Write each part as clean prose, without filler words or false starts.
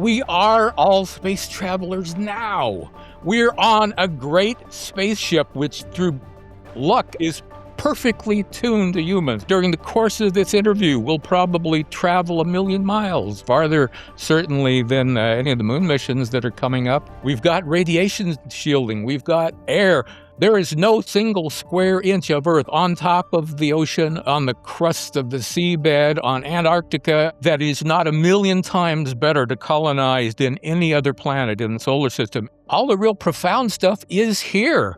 We are all space travelers now. We're on a great spaceship, which through luck is perfectly tuned to humans. During the course of this interview, we'll probably travel 1 million miles, farther certainly than any of the moon missions that are coming up. We've got radiation shielding. We've got air. There is no single square inch of Earth on top of the ocean, on the crust of the seabed, on Antarctica, that is not 1 million times better to colonize than any other planet in the solar system. All the real profound stuff is here.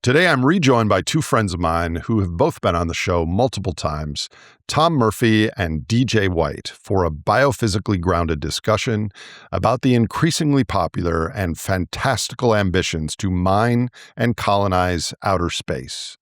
Today, I'm rejoined by two friends of mine who have both been on the show multiple times, Tom Murphy and DJ White, for a biophysically grounded discussion about the increasingly popular and fantastical ambitions to mine and colonize outer space.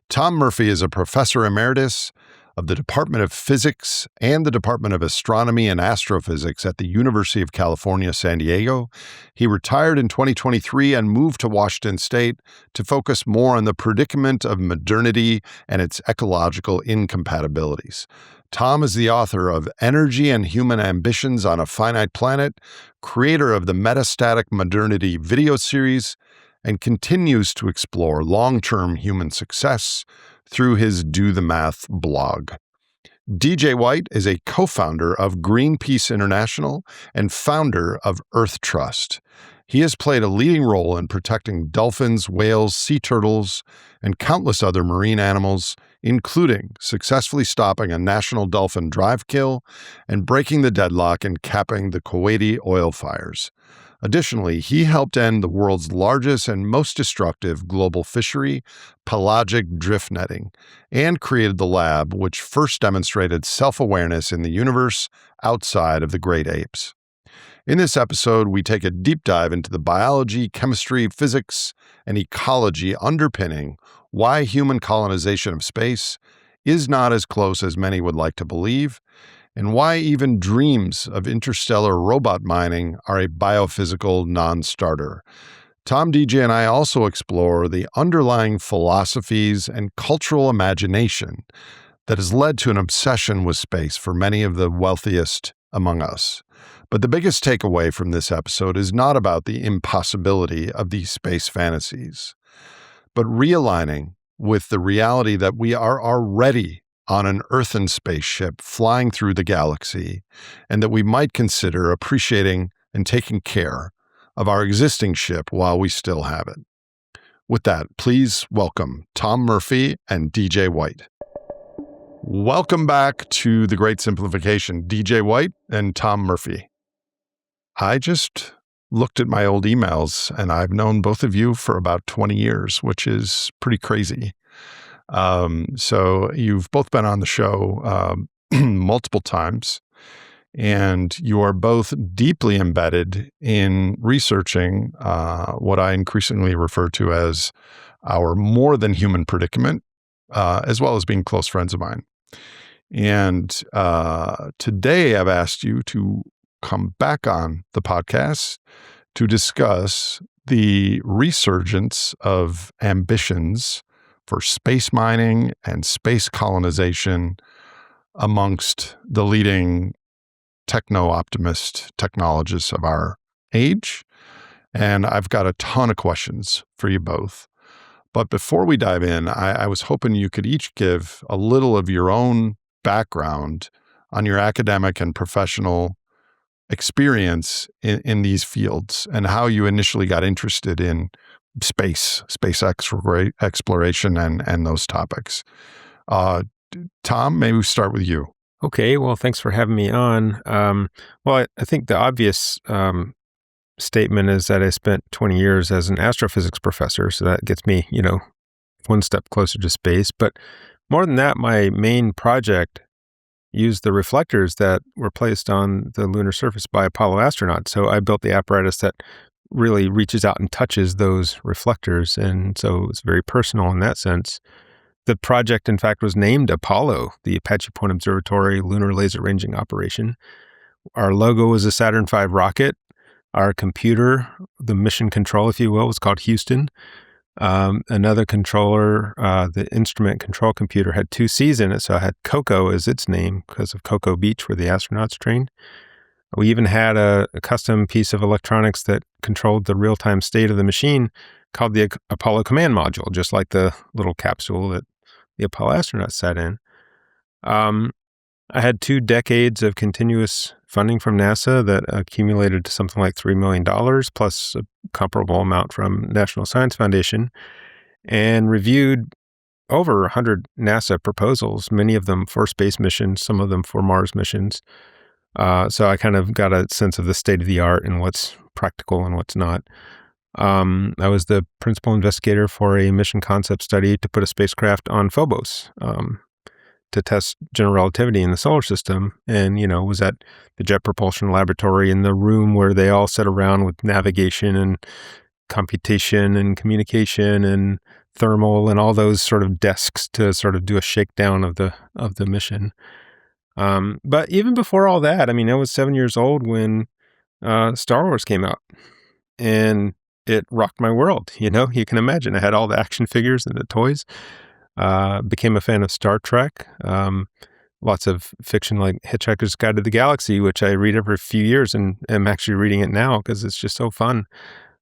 Tom Murphy is a professor emeritus of the Department of Physics and the Department of Astronomy and Astrophysics at the University of California, San Diego. He retired in 2023 and moved to Washington State to focus more on the predicament of modernity and its ecological incompatibilities. Tom is the author of Energy and Human Ambitions on a Finite Planet, creator of the Metastatic Modernity video series, and continues to explore long-term human success through his Do the Math blog. DJ White is a co-founder of Greenpeace International and founder of Earth Trust. He has played a leading role in protecting dolphins, whales, sea turtles, and countless other marine animals, including successfully stopping a national dolphin drive kill and breaking the deadlock and capping the Kuwaiti oil fires. Additionally, he helped end the world's largest and most destructive global fishery, pelagic drift netting, and created the lab which first demonstrated self-awareness in the universe outside of the great apes. In this episode, we take a deep dive into the biology, chemistry, physics, and ecology underpinning why human colonization of space is not as close as many would like to believe, and why even dreams of interstellar robot mining are a biophysical non-starter. Tom, DJ, and I also explore the underlying philosophies and cultural imagination that has led to an obsession with space for many of the wealthiest among us. But the biggest takeaway from this episode is not about the impossibility of these space fantasies, but realigning with the reality that we are already on an earthen spaceship flying through the galaxy, and that we might consider appreciating and taking care of our existing ship while we still have it. With that, please welcome Tom Murphy and DJ White. Welcome back to The Great Simplification, DJ White and Tom Murphy. I just looked at my old emails, and I've known both of you for about 20 years, which is pretty crazy. So you've both been on the show multiple times, and you are both deeply embedded in researching what I increasingly refer to as our more than human predicament, as well as being close friends of mine. And today I've asked you to come back on the podcast to discuss the resurgence of ambitions for space mining and space colonization amongst the leading techno-optimist technologists of our age. And I've got a ton of questions for you both. But before we dive in, I was hoping you could each give a little of your own background on your academic and professional experience in these fields and how you initially got interested in space exploration and those topics. Tom, maybe we start with you. Okay, well, thanks for having me on. I think the obvious statement is that I spent 20 years as an astrophysics professor, so that gets me, one step closer to space. But more than that, my main project used the reflectors that were placed on the lunar surface by Apollo astronauts. So I built the apparatus that really reaches out and touches those reflectors. And so it's very personal in that sense. The project, in fact, was named Apollo, the Apache Point Observatory Lunar Laser Ranging Operation. Our logo was a Saturn V rocket. Our computer, the mission control, if you will, was called Houston. Another controller, the instrument control computer, had 2 C's in it, so I had Coco as its name because of Cocoa Beach, where the astronauts trained. We even had a custom piece of electronics that controlled the real-time state of the machine called the Apollo Command Module, just like the little capsule that the Apollo astronauts sat in. I had 2 decades of continuous funding from NASA that accumulated to something like $3 million, plus a comparable amount from National Science Foundation, and reviewed over 100 NASA proposals, many of them for space missions, some of them for Mars missions. So I kind of got a sense of the state of the art and what's practical and what's not. I was the principal investigator for a mission concept study to put a spacecraft on Phobos to test general relativity in the solar system, and was at the Jet Propulsion Laboratory in the room where they all sit around with navigation and computation and communication and thermal and all those sort of desks to sort of do a shakedown of the mission. But even before all that, I mean, I was 7 years old when Star Wars came out, and it rocked my world. You can imagine I had all the action figures and the toys. Became a fan of Star Trek. Lots of fiction like Hitchhiker's Guide to the Galaxy, which I read every few years, and am actually reading it now because it's just so fun.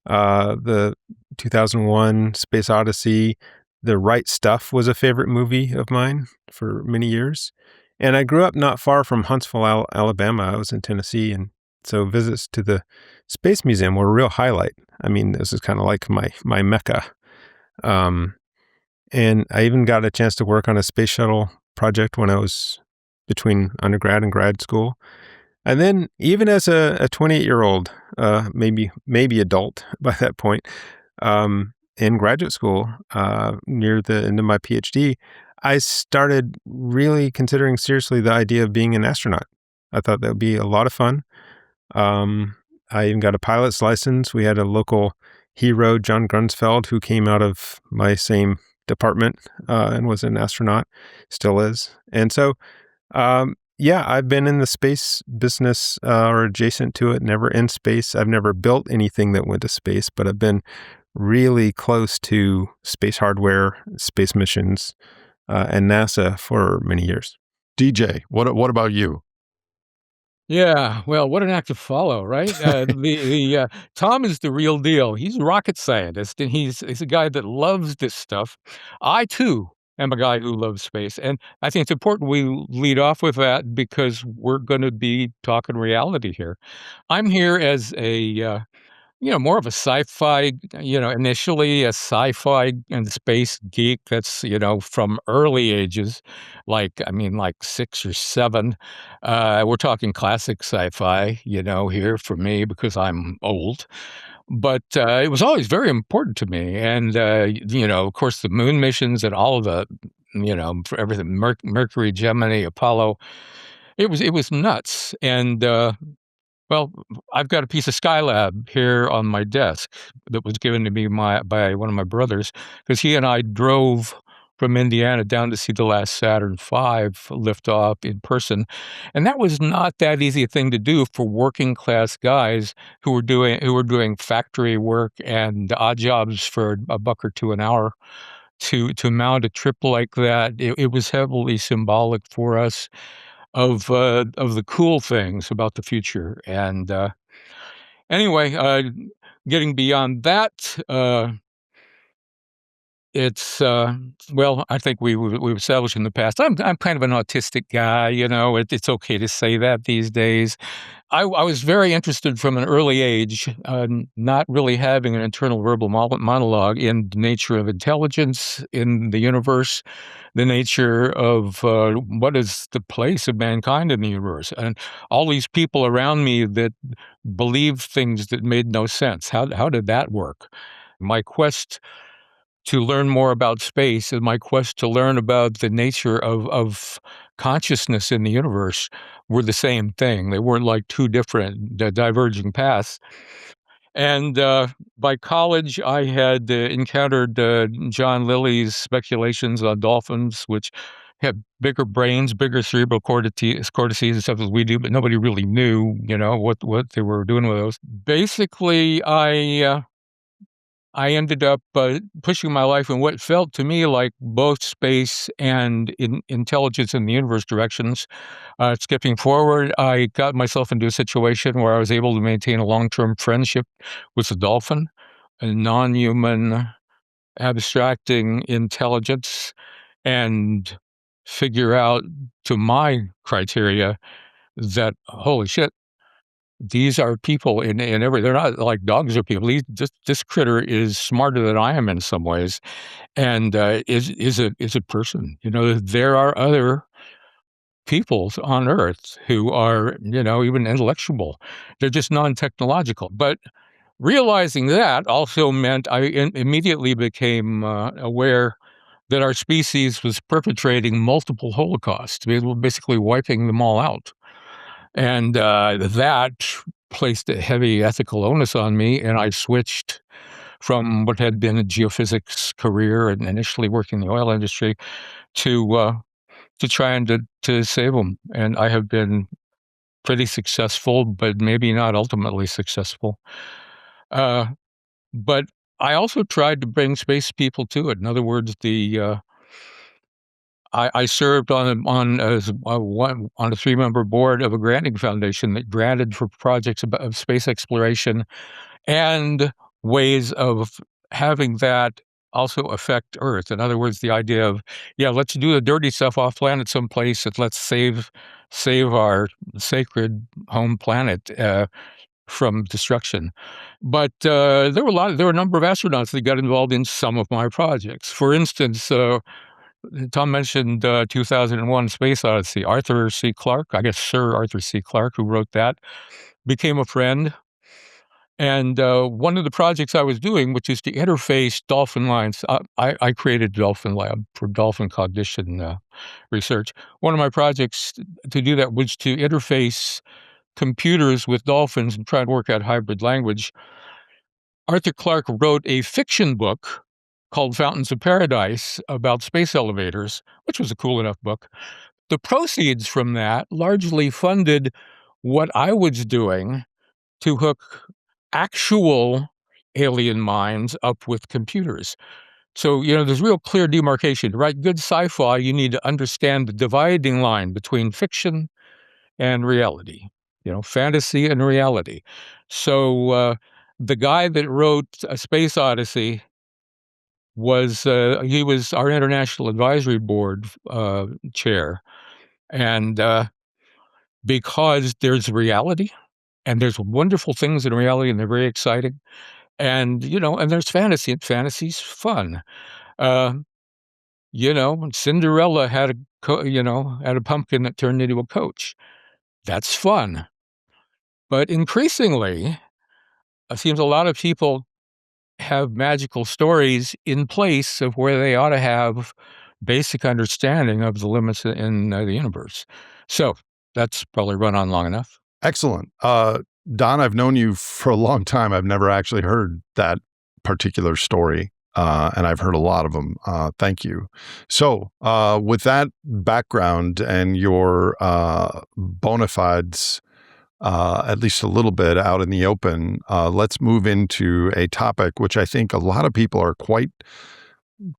The 2001 Space Odyssey, The Right Stuff was a favorite movie of mine for many years. And I grew up not far from Huntsville, Alabama. I was in Tennessee, and so visits to the Space Museum were a real highlight. I mean, this is kind of like my mecca. And I even got a chance to work on a space shuttle project when I was between undergrad and grad school. And then even as a 28-year-old, maybe adult by that point, in graduate school, near the end of my PhD, I started really considering seriously the idea of being an astronaut. I thought that would be a lot of fun. I even got a pilot's license. We had a local hero, John Grunsfeld, who came out of my same department and was an astronaut, still is. And so, I've been in the space business or adjacent to it, never in space. I've never built anything that went to space, but I've been really close to space hardware, space missions, and NASA for many years. DJ, what about you? Yeah, well, what an act to follow, right? Tom is the real deal. He's a rocket scientist, and he's a guy that loves this stuff. I, too, am a guy who loves space, and I think it's important we lead off with that because we're gonna be talking reality here. I'm here as a more of a sci-fi, initially a sci-fi and space geek that's, from early ages, like 6 or 7. We're talking classic sci-fi, here for me because I'm old. But it was always very important to me. And, of course, the moon missions and all of the, for everything, Mercury, Gemini, Apollo, it was nuts. And, well, I've got a piece of Skylab here on my desk that was given to me by one of my brothers because he and I drove from Indiana down to see the last Saturn V lift off in person, and that was not that easy a thing to do for working class guys who were doing factory work and odd jobs for a buck or two an hour. To mount a trip like that, it was heavily symbolic for us of the cool things about the future. And anyway, getting beyond that, it's well, I think we've established in the past. I'm kind of an autistic guy, it's okay to say that these days. I was very interested from an early age, not really having an internal verbal monologue in the nature of intelligence in the universe, the nature of what is the place of mankind in the universe, and all these people around me that believed things that made no sense. How did that work? My quest to learn more about space and my quest to learn about the nature of consciousness in the universe were the same thing. They weren't like two different diverging paths. And by college, I had encountered John Lilly's speculations on dolphins, which have bigger brains, bigger cerebral cortices and stuff as we do, but nobody really knew, what they were doing with those. Basically, I I ended up pushing my life in what felt to me like both space and intelligence in the universe directions. Skipping forward, I got myself into a situation where I was able to maintain a long-term friendship with a dolphin, a non-human abstracting intelligence, and figure out, to my criteria, that, holy shit, these are people in every. They're not like dogs or people. This critter is smarter than I am in some ways, and is a person. There are other peoples on Earth who are, even intellectual. They're just non-technological. But realizing that also meant I immediately became aware that our species was perpetrating multiple holocausts. We were basically wiping them all out. And that placed a heavy ethical onus on me, and I switched from what had been a geophysics career and initially working in the oil industry to trying to save them. And I have been pretty successful, but maybe not ultimately successful. But I also tried to bring space people to it. In other words, I served on a 3-member board of a granting foundation that granted for projects of space exploration and ways of having that also affect Earth. In other words, the idea of, let's do the dirty stuff off planet someplace, and let's save our sacred home planet from destruction. But there were a number of astronauts that got involved in some of my projects. For instance, Tom mentioned 2001 Space Odyssey. Arthur C. Clarke, I guess Sir Arthur C. Clarke, who wrote that, became a friend. And one of the projects I was doing, which is to interface dolphin lines, I created Dolphin Lab for dolphin cognition research. One of my projects to do that was to interface computers with dolphins and try to work out hybrid language. Arthur Clarke wrote a fiction book called Fountains of Paradise about space elevators, which was a cool enough book. The proceeds from that largely funded what I was doing to hook actual alien minds up with computers. So, there's real clear demarcation. To write good sci-fi, you need to understand the dividing line between fiction and reality, fantasy and reality. So the guy that wrote A Space Odyssey he was our international advisory board chair. And because there's reality, and there's wonderful things in reality, and they're very exciting. And, and there's fantasy, and fantasy's fun. Cinderella had had a pumpkin that turned into a coach. That's fun. But increasingly, it seems a lot of people have magical stories in place of where they ought to have basic understanding of the limits in the universe. So that's probably run on long enough. Excellent. Don, I've known you for a long time. I've never actually heard that particular story, and I've heard a lot of them. Thank you. So with that background and your bona fides, at least a little bit out in the open, let's move into a topic which I think a lot of people are quite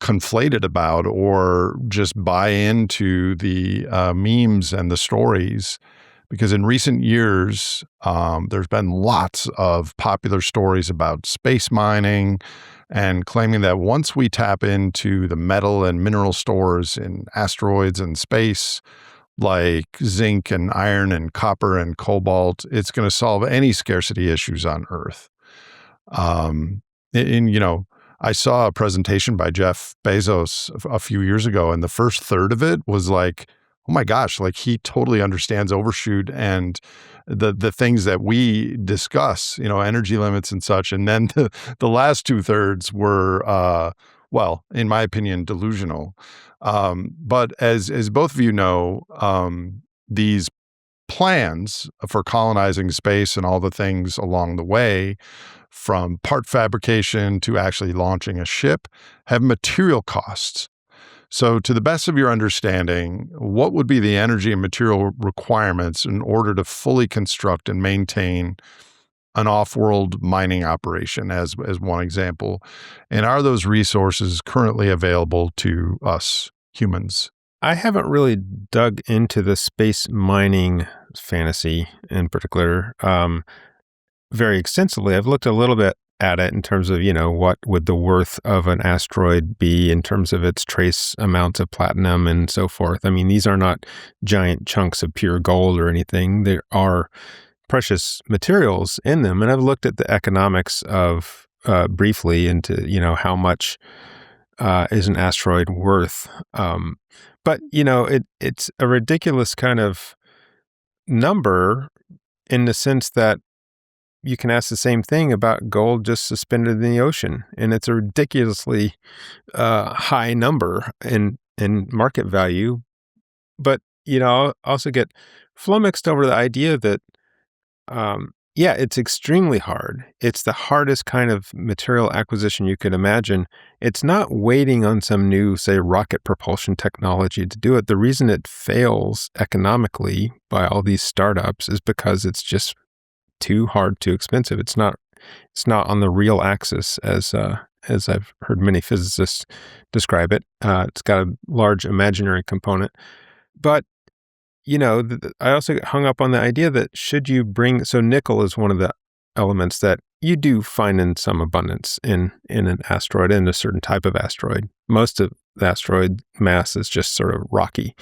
conflated about or just buy into the memes and the stories. Because in recent years, there's been lots of popular stories about space mining and claiming that once we tap into the metal and mineral stores in asteroids and space, like zinc and iron and copper and cobalt, it's going to solve any scarcity issues on Earth. I saw a presentation by Jeff Bezos a few years ago, and the first third of it was like, oh my gosh, like he totally understands overshoot and the things that we discuss, energy limits and such. And then the last 2/3 were, well, in my opinion, delusional. But as both of you know, these plans for colonizing space and all the things along the way, from part fabrication to actually launching a ship, have material costs. So to the best of your understanding, what would be the energy and material requirements in order to fully construct and maintain an off-world mining operation as one example? And are those resources currently available to us humans? I haven't really dug into the space mining fantasy in particular very extensively. I've looked a little bit at it in terms of, what would the worth of an asteroid be in terms of its trace amounts of platinum and so forth. I mean, these are not giant chunks of pure gold or anything. There are precious materials in them. And I've looked at the economics of briefly into, how much is an asteroid worth. But, it's a ridiculous kind of number in the sense that you can ask the same thing about gold just suspended in the ocean. And it's a ridiculously high number in market value. But, I also get flummoxed over the idea that, it's extremely hard. It's the hardest kind of material acquisition you could imagine. It's not waiting on some new, say, rocket propulsion technology to do it. The reason it fails economically by all these startups is because it's just too hard, too expensive. It's not on the real axis as I've heard many physicists describe it. It's got a large imaginary component. But, I also get hung up on the idea that so nickel is one of the elements that you do find in some abundance in an asteroid, in a certain type of asteroid. Most of the asteroid mass is just sort of rocky.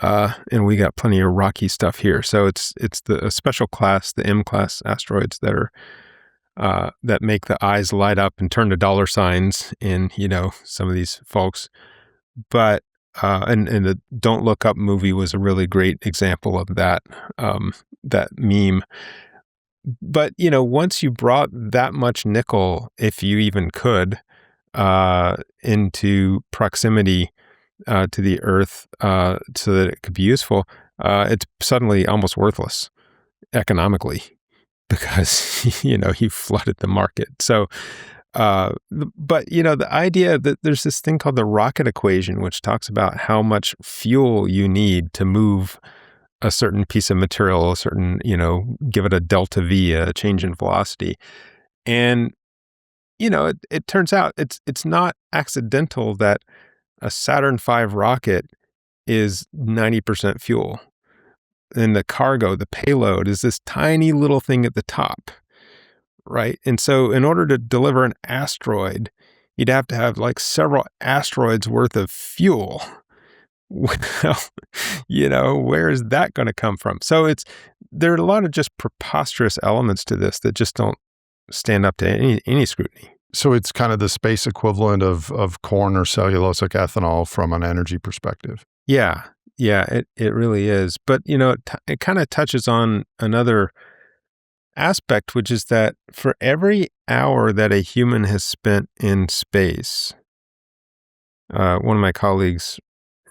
And we got plenty of rocky stuff here. So it's a special class, the M-class asteroids that are that make the eyes light up and turn to dollar signs in, some of these folks. But and the Don't Look Up movie was a really great example of that, that meme. But, once you brought that much nickel, if you even could, into proximity to the Earth so that it could be useful, it's suddenly almost worthless economically because, you flooded the market. So, but, the idea that there's this thing called the rocket equation, which talks about how much fuel you need to move a certain piece of material, a certain, give it a delta V, a change in velocity. And, it turns out it's not accidental that a Saturn V rocket is 90% fuel. And the cargo, the payload, is this tiny little thing at the top, right? And so in order to deliver an asteroid, you'd have to have like several asteroids worth of fuel. Well, where is that going to come from? So there are a lot of just preposterous elements to this that just don't stand up to any scrutiny. So it's kind of the space equivalent of corn or cellulosic ethanol from an energy perspective. Yeah, it really is. But, it kind of touches on another aspect, which is that for every hour that a human has spent in space, one of my colleagues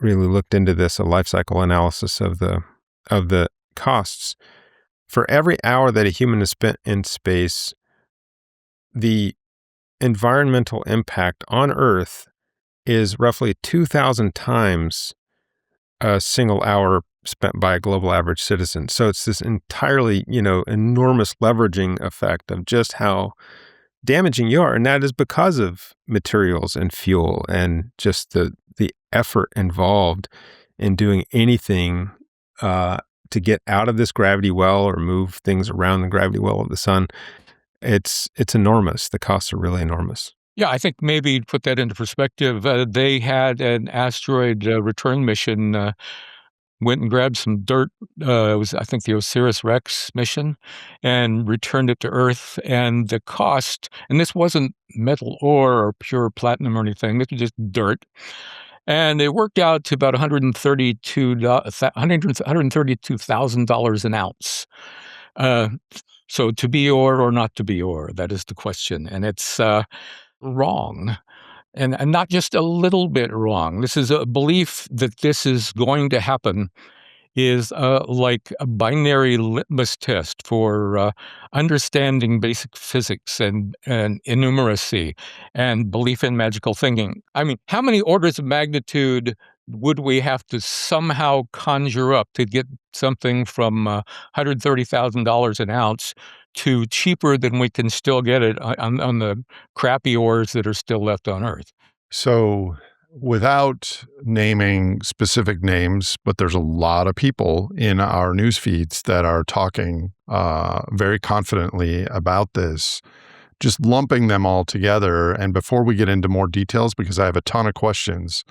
really looked into this, a life cycle analysis of the costs. For every hour that a human has spent in space, the environmental impact on Earth is roughly 2,000 times a single hour spent by a global average citizen. So it's this entirely, enormous leveraging effect of just how damaging you are. And that is because of materials and fuel and just the effort involved in doing anything to get out of this gravity well or move things around the gravity well of the sun. It's enormous. The costs are really enormous. Yeah, I think maybe to put that into perspective, they had an asteroid return mission, went and grabbed some dirt. It was, I think, the OSIRIS-REx mission, and returned it to Earth. And the cost, and this wasn't metal ore or pure platinum or anything, this was just dirt. And it worked out to about $132,000 an ounce. So to be ore or not to be ore, that is the question. And it's wrong. And not just a little bit wrong. This is a belief that this is going to happen is like a binary litmus test for understanding basic physics and innumeracy and belief in magical thinking. I mean, how many orders of magnitude would we have to somehow conjure up to get something from $130,000 an ounce to cheaper than we can still get it on the crappy ores that are still left on Earth? So, without naming specific names, but there's a lot of people in our news feeds that are talking very confidently about this, just lumping them all together. And before we get into more details, because I have a ton of questions,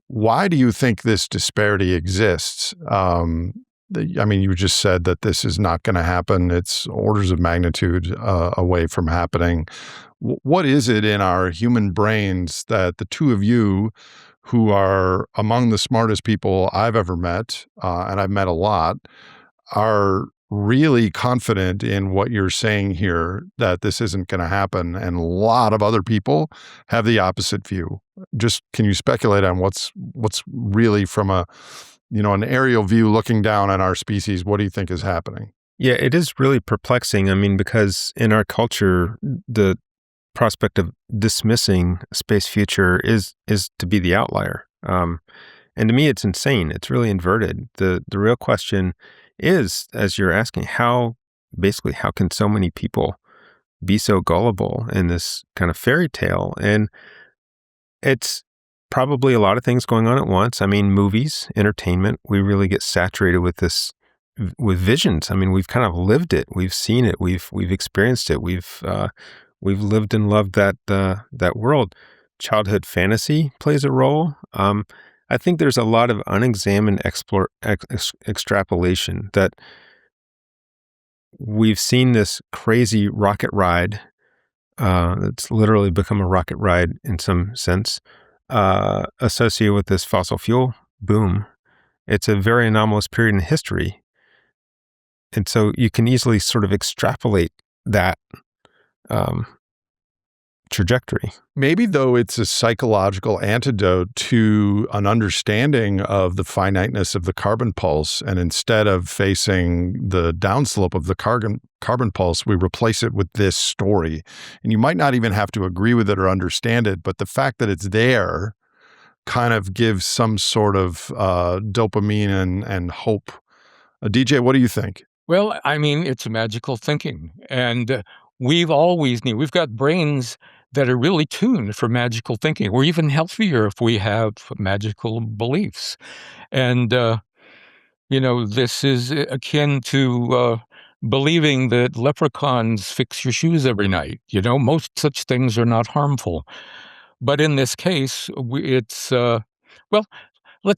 why do you think this disparity exists? I mean, you just said that this is not going to happen. It's orders of magnitude away from happening. What is it in our human brains that the two of you, who are among the smartest people I've ever met, and I've met a lot, are really confident in what you're saying here, that this isn't going to happen, and a lot of other people have the opposite view? Just can you speculate on what's really from a an aerial view looking down on our species? What do you think is happening? Yeah, it is really perplexing. I mean, because in our culture, the prospect of dismissing space future is to be the outlier. And to me, it's insane. It's really inverted. The real question is, as you're asking, how can so many people be so gullible in this kind of fairy tale? And it's probably a lot of things going on at once. I mean, movies, entertainment, we really get saturated with this, with visions. I mean, we've kind of lived it. We've seen it. We've experienced it. We've lived and loved that world. Childhood fantasy plays a role. I think there's a lot of unexamined extrapolation that we've seen this crazy rocket ride. It's literally become a rocket ride in some sense, associated with this fossil fuel boom. It's a very anomalous period in history. And so you can easily sort of extrapolate that trajectory. Maybe, though, it's a psychological antidote to an understanding of the finiteness of the carbon pulse. And instead of facing the downslope of the carbon pulse, we replace it with this story. And you might not even have to agree with it or understand it, but the fact that it's there kind of gives some sort of dopamine and hope. DJ, what do you think? Well, I mean, it's magical thinking. And we've got brains that are really tuned for magical thinking. We're even healthier if we have magical beliefs. And, this is akin to believing that leprechauns fix your shoes every night. Most such things are not harmful. But in this case, let's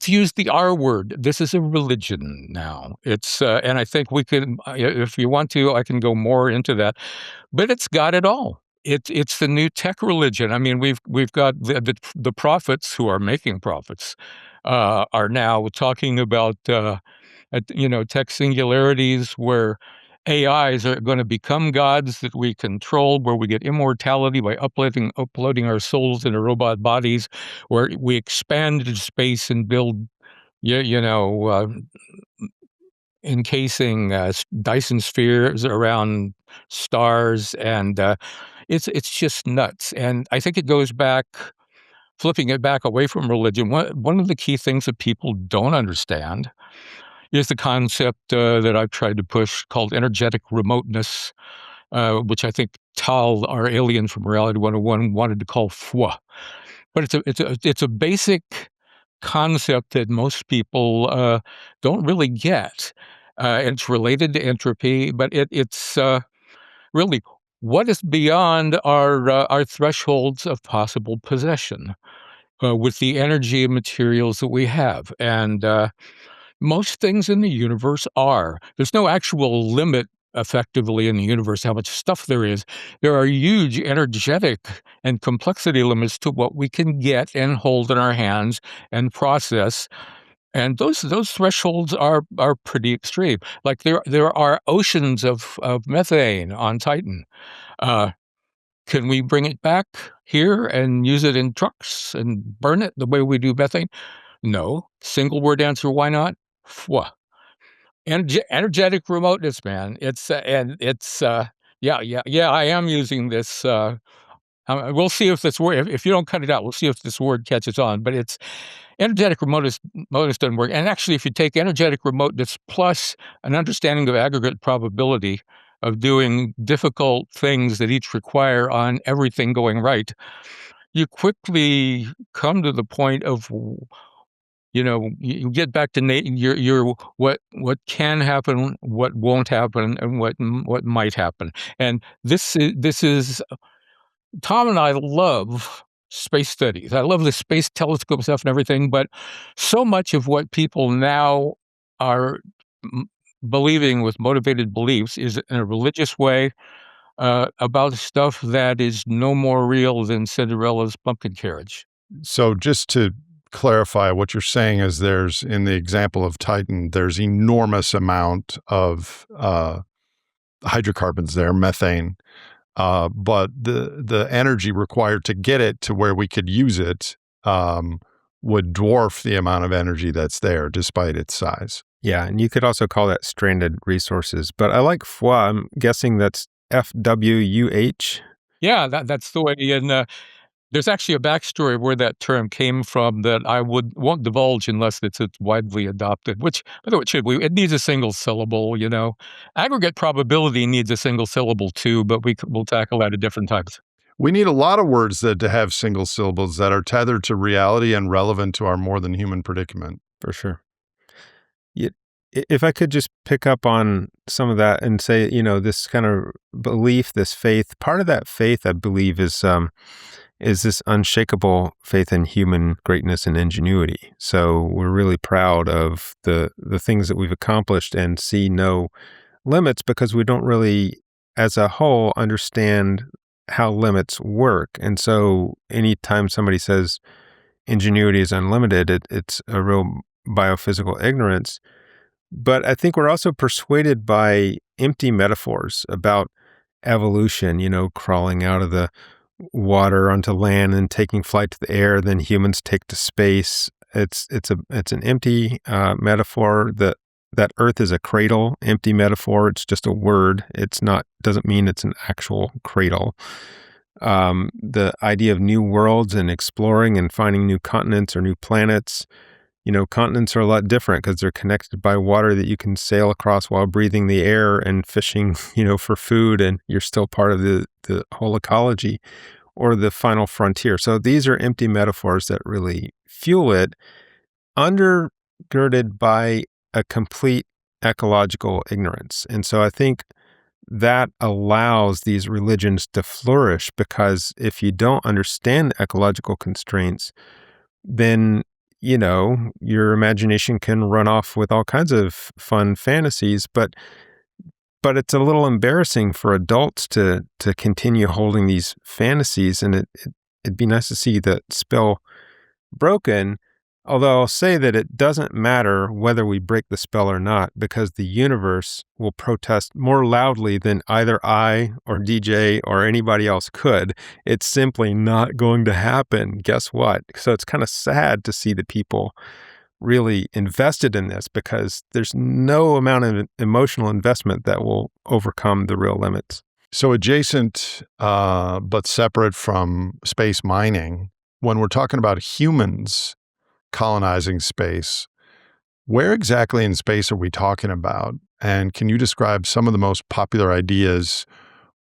use the R word. This is a religion now. And I think we can, if you want to, I can go more into that. But it's got it all. It's the new tech religion. I mean, we've got the prophets who are making profits are now talking about tech singularities where AIs are going to become gods that we control, where we get immortality by uploading our souls into robot bodies, where we expand into space and build, encasing Dyson spheres around stars, and it's just nuts. And I think it goes back, flipping it back away from religion. One of the key things that people don't understand is the concept that I've tried to push called energetic remoteness, which I think Tal, our alien from Reality 101, wanted to call FWA. But it's a basic concept that most people don't really get. It's related to entropy, but it's really what is beyond our thresholds of possible possession with the energy and materials that we have. And most things in the universe are. There's no actual limit effectively in the universe how much stuff there is. There are huge energetic and complexity limits to what we can get and hold in our hands and process. And those thresholds are pretty extreme. Like there are oceans of methane on Titan. Can we bring it back here and use it in trucks and burn it the way we do methane? No. Single word answer, why not? Fwa. Energetic remoteness, man. Yeah. I am using this We'll see if this word, if you don't cut it out, we'll see if this word catches on. But it's energetic remoteness doesn't work. And actually, if you take energetic remoteness plus an understanding of aggregate probability of doing difficult things that each require on everything going right, you quickly come to the point of, you get back to your what can happen, what won't happen, and what might happen. And this is Tom and I love space studies. I love the space telescope stuff and everything, but so much of what people now are believing with motivated beliefs is in a religious way, about stuff that is no more real than Cinderella's pumpkin carriage. So just to clarify, what you're saying is there's, in the example of Titan, there's enormous amount of hydrocarbons there, methane, but the energy required to get it to where we could use it would dwarf the amount of energy that's there, despite its size. Yeah, and you could also call that stranded resources. But I like FWA. I'm guessing that's FWUH. Yeah, that's the way. And there's actually a backstory of where that term came from that I won't divulge unless it's widely adopted, which, by the way, it needs a single syllable, Aggregate probability needs a single syllable too, but we'll tackle that at different times. We need a lot of words that to have single syllables that are tethered to reality and relevant to our more than human predicament. For sure. If I could just pick up on some of that and say, this kind of belief, this faith, part of that faith, I believe, is this unshakable faith in human greatness and ingenuity. So we're really proud of the things that we've accomplished and see no limits because we don't really, as a whole, understand how limits work. And so anytime somebody says ingenuity is unlimited, it's a real biophysical ignorance. But I think we're also persuaded by empty metaphors about evolution, crawling out of the water onto land and taking flight to the air, then humans take to space. It's an empty metaphor. That Earth is a cradle, empty metaphor. It's just a word. Doesn't mean it's an actual cradle. The idea of new worlds and exploring and finding new continents or new planets. Continents are a lot different because they're connected by water that you can sail across while breathing the air and fishing, for food, and you're still part of the whole ecology or the final frontier. So these are empty metaphors that really fuel it, undergirded by a complete ecological ignorance. And so I think that allows these religions to flourish because if you don't understand the ecological constraints, then your imagination can run off with all kinds of fun fantasies, but it's a little embarrassing for adults to continue holding these fantasies, and it'd be nice to see that spell broken, although I'll say that it doesn't matter whether we break the spell or not, because the universe will protest more loudly than either I or DJ or anybody else could. It's simply not going to happen. Guess what? So it's kind of sad to see the people really invested in this because there's no amount of emotional investment that will overcome the real limits. So adjacent, but separate from space mining, when we're talking about humans colonizing space, where exactly in space are we talking about? And can you describe some of the most popular ideas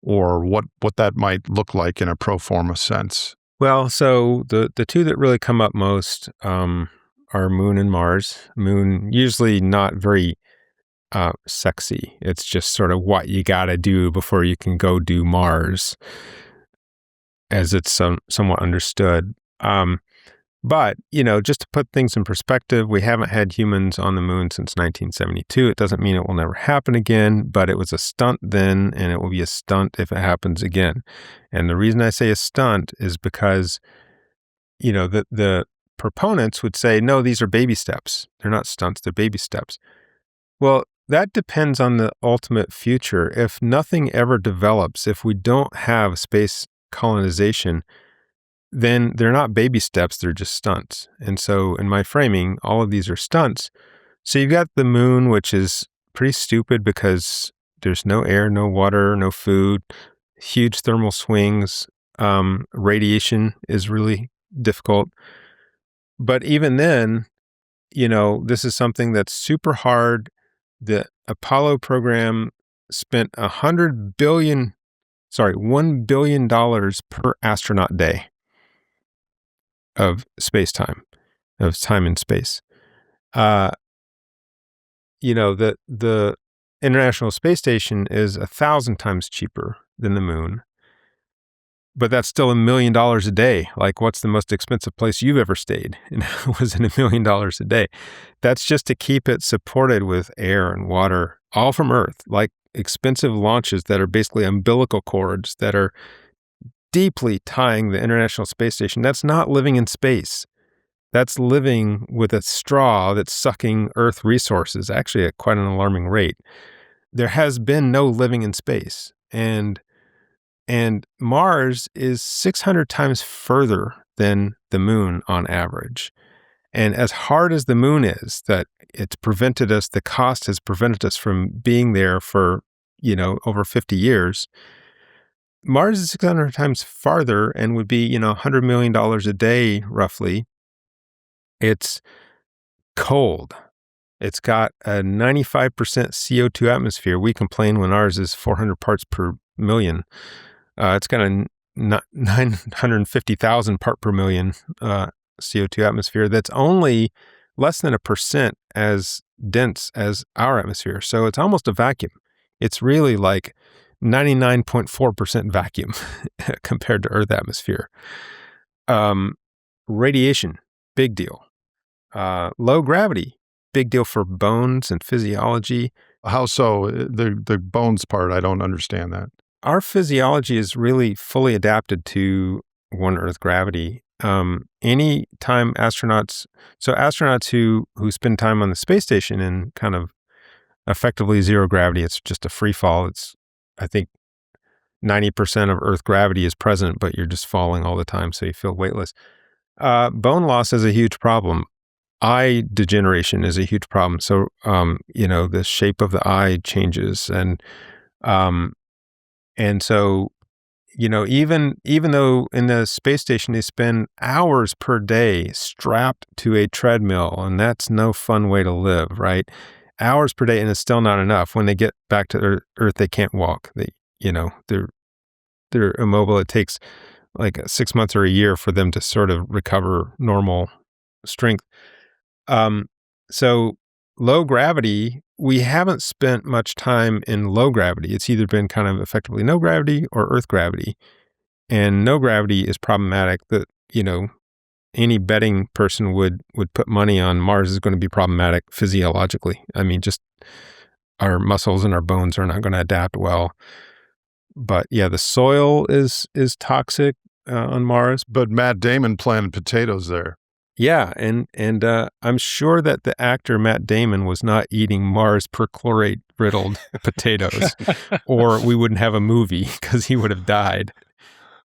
or what that might look like in a pro forma sense? Well, so the two that really come up most are Moon and Mars. Moon, usually not very sexy. It's just sort of what you got to do before you can go do Mars, as it's somewhat understood. But, just to put things in perspective, we haven't had humans on the moon since 1972. It doesn't mean it will never happen again, but it was a stunt then, and it will be a stunt if it happens again. And the reason I say a stunt is because, the proponents would say, no, these are baby steps. They're not stunts, they're baby steps. Well, that depends on the ultimate future. If nothing ever develops, if we don't have space colonization, then they're not baby steps, they're just stunts. And so in my framing, all of these are stunts. So you've got the moon, which is pretty stupid because there's no air, no water, no food, huge thermal swings. Radiation is really difficult. But even then, this is something that's super hard. The Apollo program spent $1 billion per astronaut day of space time, of time in space. The International Space Station is 1,000 times cheaper than the moon, but that's still $1 million a day. Like, what's the most expensive place you've ever stayed? And it wasn't $1 million a day. That's just to keep it supported with air and water, all from Earth, like expensive launches that are basically umbilical cords that are deeply tying the International Space Station. That's not living in space. That's living with a straw that's sucking Earth resources, actually at quite an alarming rate. There has been no living in space. And Mars is 600 times further than the moon on average. And as hard as the moon is, that it's prevented us, the cost has prevented us from being there for, over 50 years. Mars is 600 times farther and would be, $100 million a day, roughly. It's cold. It's got a 95% CO2 atmosphere. We complain when ours is 400 parts per million. It's got a 950,000 part per million CO2 atmosphere that's only less than 1% as dense as our atmosphere. So it's almost a vacuum. It's really like 99.4% vacuum compared to Earth atmosphere. Radiation, big deal. Low gravity, big deal for bones and physiology. How so? The bones part, I don't understand that. Our physiology is really fully adapted to one Earth gravity. Any time astronauts who spend time on the space station in kind of effectively zero gravity, it's just a free fall. It's, I think, 90% of Earth gravity is present, but you're just falling all the time, so you feel weightless. Bone loss is a huge problem. Eye degeneration is a huge problem. So, the shape of the eye changes, and so, even though in the space station they spend hours per day strapped to a treadmill, and that's no fun way to live, right? Hours per day, and it's still not enough. When they get back to Earth, they can't walk. They're immobile. It takes like 6 months or a year for them to sort of recover normal strength. So low gravity, we haven't spent much time in low gravity. It's either been kind of effectively no gravity or Earth gravity. And no gravity is problematic. That, any betting person would put money on Mars is going to be problematic physiologically. I mean, just our muscles and our bones are not going to adapt well. But yeah, the soil is toxic on Mars. But Matt Damon planted potatoes there. Yeah, and I'm sure that the actor Matt Damon was not eating Mars perchlorate riddled potatoes, or we wouldn't have a movie because he would have died.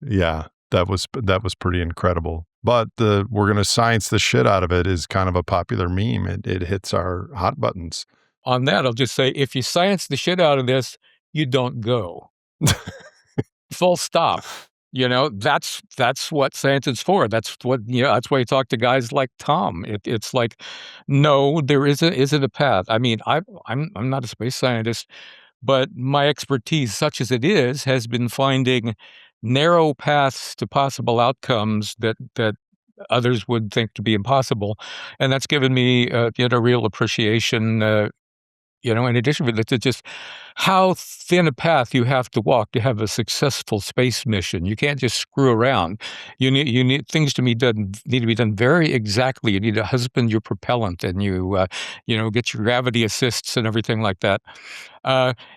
Yeah, that was pretty incredible. But we're going to science the shit out of it is kind of a popular meme. It hits our hot buttons. On that, I'll just say, if you science the shit out of this, you don't go. Full stop. That's what science is for. That's what, that's why you talk to guys like Tom. It's like, no, there isn't a path. I mean, I'm not a space scientist, but my expertise, such as it is, has been finding narrow paths to possible outcomes that others would think to be impossible, and that's given me a real appreciation. In addition to that, just how thin a path you have to walk to have a successful space mission. You can't just screw around. You need things to be done. Need to be done very exactly. You need to husband your propellant, and you get your gravity assists and everything like that.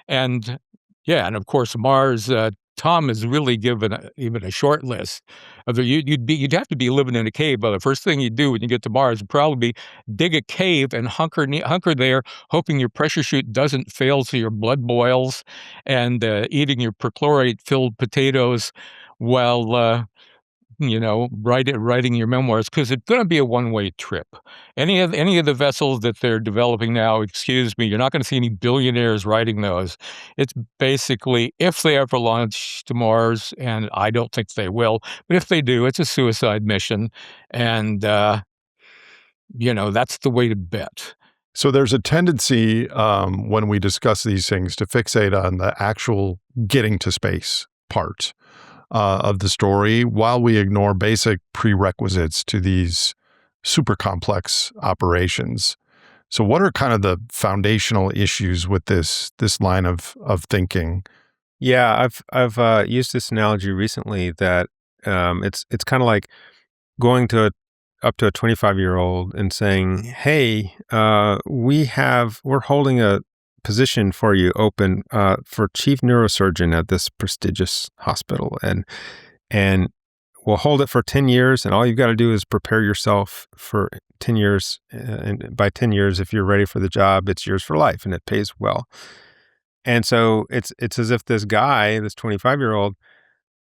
And of course Mars. Tom has really given even a short list of you'd have to be living in a cave. But the first thing you do when you get to Mars would probably be dig a cave and hunker there, hoping your pressure chute doesn't fail so your blood boils, and eating your perchlorate filled potatoes while writing your memoirs, because it's going to be a one-way trip. Any of the vessels that they're developing now, excuse me, you're not going to see any billionaires writing those. It's basically, if they ever launch to Mars, and I don't think they will, but if they do, it's a suicide mission, and that's the way to bet. So there's a tendency when we discuss these things to fixate on the actual getting to space part of the story, while we ignore basic prerequisites to these super complex operations. So what are kind of the foundational issues with this line of thinking? Yeah, I've used this analogy recently that it's kind of like going to up to a 25-year-old and saying, "Hey, we're holding a position for you open for chief neurosurgeon at this prestigious hospital, and we'll hold it for 10 years, and all you've got to do is prepare yourself for 10 years, and by 10 years, if you're ready for the job, it's yours for life, and it pays well." And so it's as if this guy, this 25-year-old,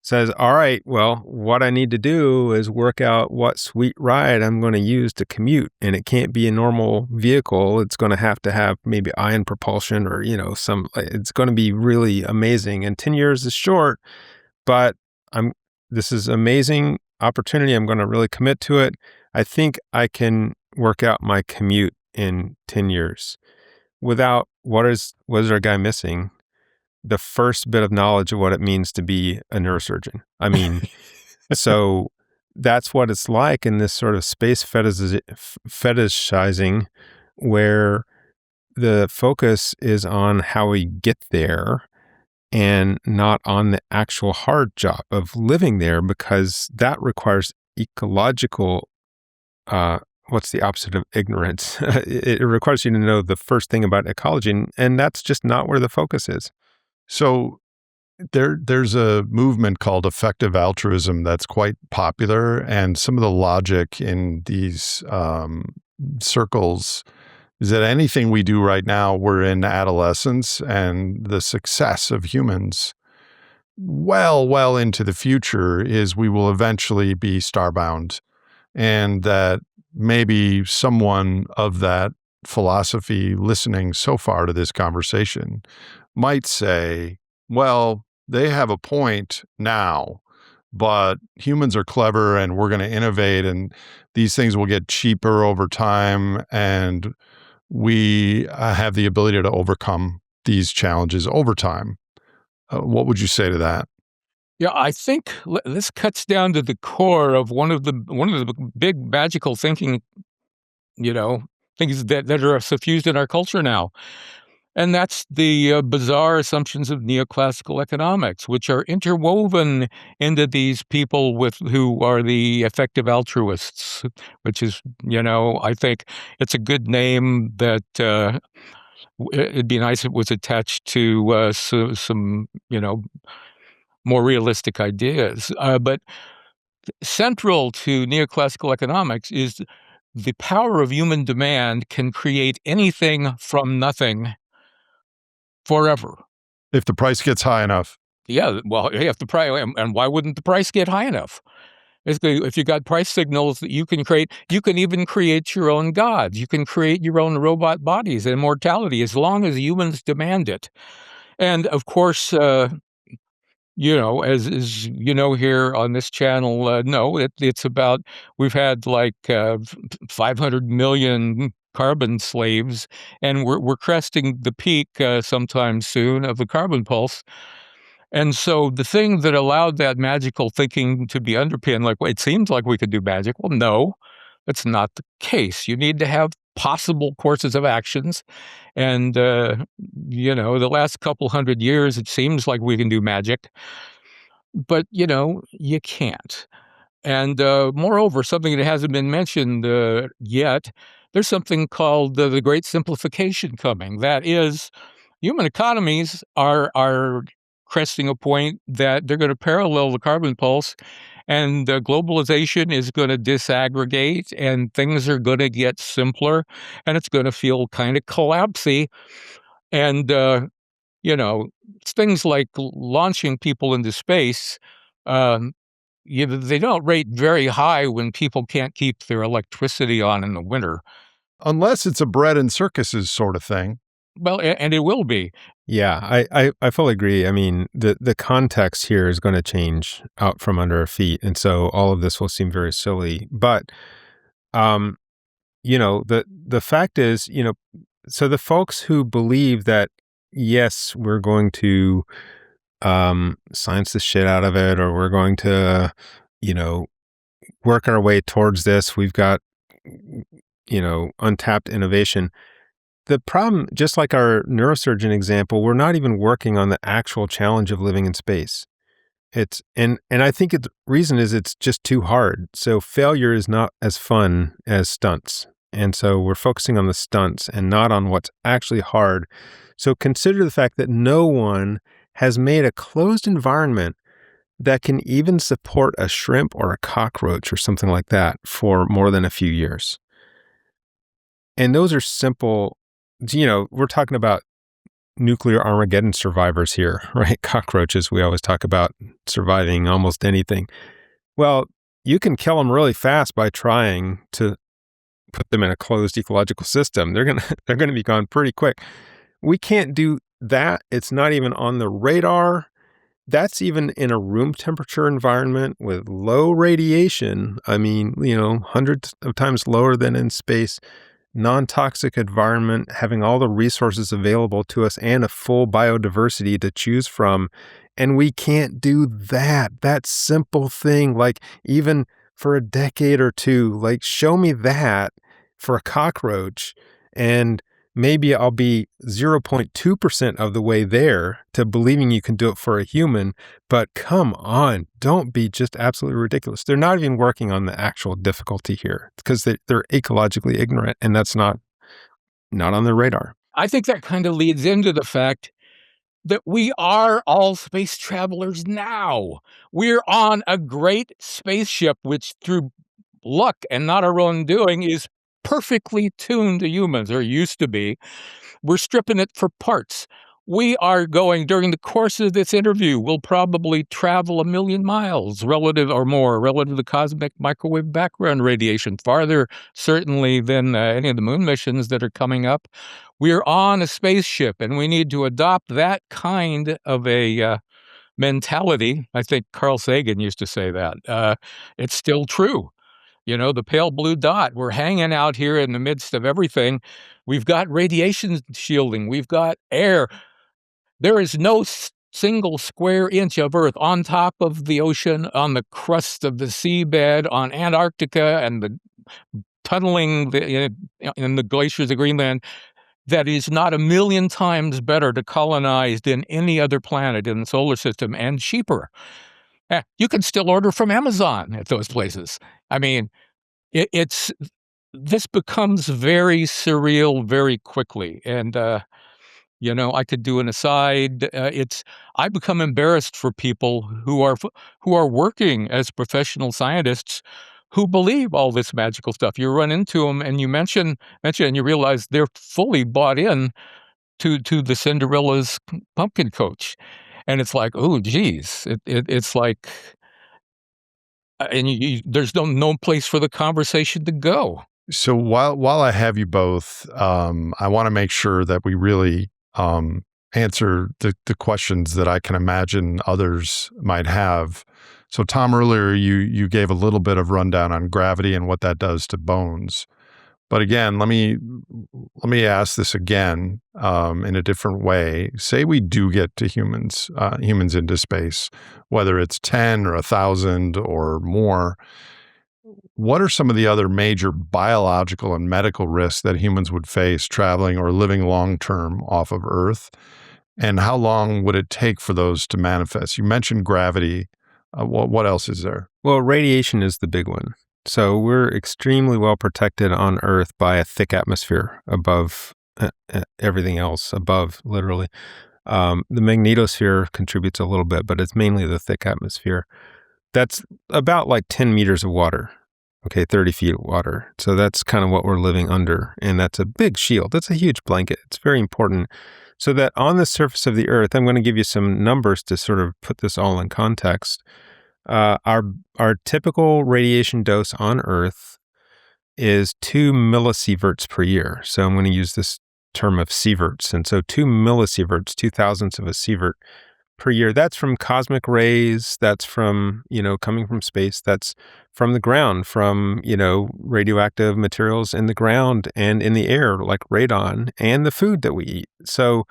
says, "All right, well, what I need to do is work out what sweet ride I'm going to use to commute. And it can't be a normal vehicle. It's going to have maybe ion propulsion or, it's going to be really amazing. And 10 years is short, but this is amazing opportunity. I'm going to really commit to it. I think I can work out my commute in 10 years without what is our guy missing? The first bit of knowledge of what it means to be a neurosurgeon. I mean, so that's what it's like in this sort of space fetishizing, where the focus is on how we get there and not on the actual hard job of living there, because that requires ecological, what's the opposite of ignorance? It requires you to know the first thing about ecology, and that's just not where the focus is. So there's a movement called effective altruism that's quite popular, and some of the logic in these circles is that anything we do right now, we're in adolescence, and the success of humans well into the future is we will eventually be starbound, and that maybe someone of that philosophy listening so far to this conversation might say, well, they have a point now, but humans are clever and we're going to innovate, and these things will get cheaper over time, and we have the ability to overcome these challenges over time. What would you say to that? Yeah, I think this cuts down to the core of one of the big magical thinking, things that are suffused in our culture now. And that's the bizarre assumptions of neoclassical economics, which are interwoven into these people who are the effective altruists, which is, I think it's a good name that it'd be nice if it was attached to some, more realistic ideas. But central to neoclassical economics is the power of human demand can create anything from nothing forever. If the price gets high enough. Yeah, well, if the price, and why wouldn't the price get high enough? Basically, if you got price signals that you can create, you can even create your own gods. You can create your own robot bodies and immortality as long as humans demand it. And of course, as here on this channel, no, it's about, we've had like 500 million carbon slaves, and we're cresting the peak sometime soon of the carbon pulse. And so the thing that allowed that magical thinking to be underpinned, like, well, it seems like we could do magic. Well, no, that's not the case. You need to have possible courses of actions. And, the last couple 100 years, it seems like we can do magic. But, you can't. And moreover, something that hasn't been mentioned yet, there's something called the Great Simplification coming. That is, human economies are cresting a point that they're going to parallel the carbon pulse, and globalization is going to disaggregate, and things are going to get simpler, and it's going to feel kind of collapsy. And, it's things like launching people into space. they don't rate very high when people can't keep their electricity on in the winter. Unless it's a bread and circuses sort of thing. Well, and it will be. Yeah, I fully agree. I mean, the context here is going to change out from under our feet, and so all of this will seem very silly. But, um, the fact is, so the folks who believe that, yes, we're going to science the shit out of it, or we're going to, you know, work our way towards this. We've got, untapped innovation. The problem, just like our neurosurgeon example, we're not even working on the actual challenge of living in space. And I think the reason is it's just too hard. So failure is not as fun as stunts. And so we're focusing on the stunts and not on what's actually hard. So consider the fact that no one has made a closed environment that can even support a shrimp or a cockroach or something like that for more than a few years. And those are simple, we're talking about nuclear Armageddon survivors here, right? Cockroaches, we always talk about surviving almost anything. Well, you can kill them really fast by trying to put them in a closed ecological system. They're gonna be gone pretty quick. We can't do that. It's not even on the radar. That's even in a room temperature environment with low radiation. I mean, hundreds of times lower than in space. Non-toxic environment, having all the resources available to us and a full biodiversity to choose from. And we can't do that simple thing, like even for a decade or two, like show me that for a cockroach and maybe I'll be 0.2% of the way there to believing you can do it for a human. But come on, don't be just absolutely ridiculous. They're not even working on the actual difficulty here because they're ecologically ignorant, and that's not on their radar. I think that kind of leads into the fact that we are all space travelers now. We're on a great spaceship, which through luck and not our own doing is perfectly tuned to humans, or used to be. We're stripping it for parts. We are going, during the course of this interview, we'll probably travel 1 million miles relative to the cosmic microwave background radiation, farther certainly than any of the moon missions that are coming up. We're on a spaceship, and we need to adopt that kind of a mentality. I think Carl Sagan used to say that. It's still true. The pale blue dot, we're hanging out here in the midst of everything. We've got radiation shielding. We've got air. There is no single square inch of Earth on top of the ocean, on the crust of the seabed, on Antarctica, and the tunneling in the glaciers of Greenland that is not 1 million times better to colonize than any other planet in the solar system, and cheaper. You can still order from Amazon at those places. I mean, this becomes very surreal very quickly. And, I could do an aside. I become embarrassed for people who are working as professional scientists who believe all this magical stuff. You run into them and you mention, and you realize they're fully bought in to the Cinderella's pumpkin coach. And it's like, oh, geez, it's like, and there's no place for the conversation to go. So while I have you both, I want to make sure that we really answer the questions that I can imagine others might have. So Tom, earlier you gave a little bit of rundown on gravity and what that does to bones. But again, let me ask this again in a different way. Say we do get to humans into space, whether it's 10 or 1,000 or more. What are some of the other major biological and medical risks that humans would face traveling or living long term off of Earth? And how long would it take for those to manifest? You mentioned gravity. What else is there? Well, radiation is the big one. So we're extremely well protected on Earth by a thick atmosphere above everything else, above literally. The magnetosphere contributes a little bit, but it's mainly the thick atmosphere. That's about like 10 meters of water. Okay, 30 feet of water. So that's kind of what we're living under. And that's a big shield. That's a huge blanket. It's very important. So that on the surface of the Earth, I'm going to give you some numbers to sort of put this all in context. Our typical radiation dose on Earth is 2 millisieverts per year. So I'm going to use this term of sieverts. And so 2 millisieverts, 2,000ths of a sievert per year. That's from cosmic rays. That's from, coming from space. That's from the ground, from, radioactive materials in the ground and in the air, like radon, and the food that we eat. So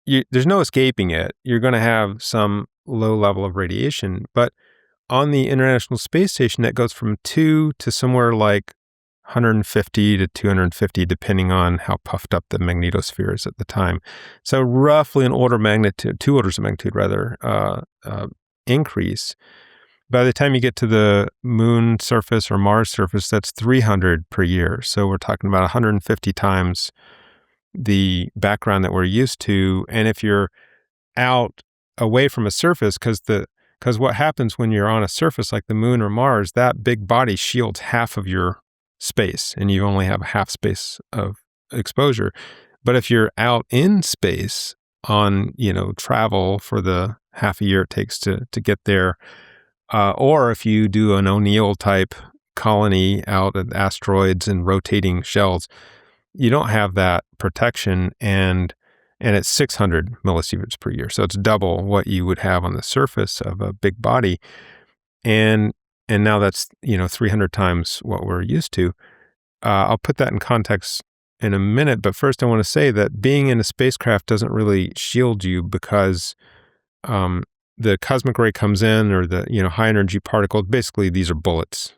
there's no escaping it. You're going to have some low level of radiation. But on the International Space Station, that goes from 2 to somewhere like 150 to 250, depending on how puffed up the magnetosphere is at the time. So roughly an order of magnitude, 2 orders of magnitude rather, increase. By the time you get to the moon surface or Mars surface, that's 300 per year. So we're talking about 150 times the background that we're used to. And if you're out away from a surface, because what happens when you're on a surface like the moon or Mars, that big body shields half of your space, and you only have half space of exposure. But if you're out in space on, travel for the half a year it takes to get there, or if you do an O'Neill type colony out at asteroids and rotating shells, you don't have that protection, and it's 600 millisieverts per year. So it's double what you would have on the surface of a big body. And now that's, 300 times what we're used to. I'll put that in context in a minute, but first I want to say that being in a spacecraft doesn't really shield you, because the cosmic ray comes in, or the, high energy particles. Basically, these are bullets,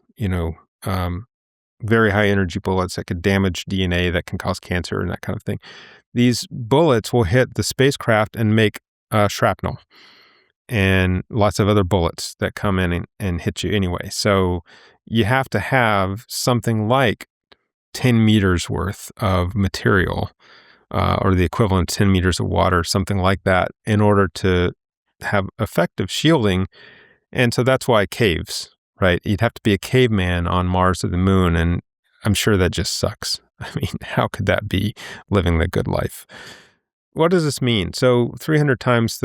very high energy bullets that could damage DNA, that can cause cancer and that kind of thing. These bullets will hit the spacecraft and make shrapnel, and lots of other bullets that come in and hit you anyway. So you have to have something like 10 meters worth of material, or the equivalent of 10 meters of water, something like that, in order to have effective shielding. And so that's why caves, right? You'd have to be a caveman on Mars or the moon, and I'm sure that just sucks. I mean, how could that be living the good life? What does this mean? So 300 times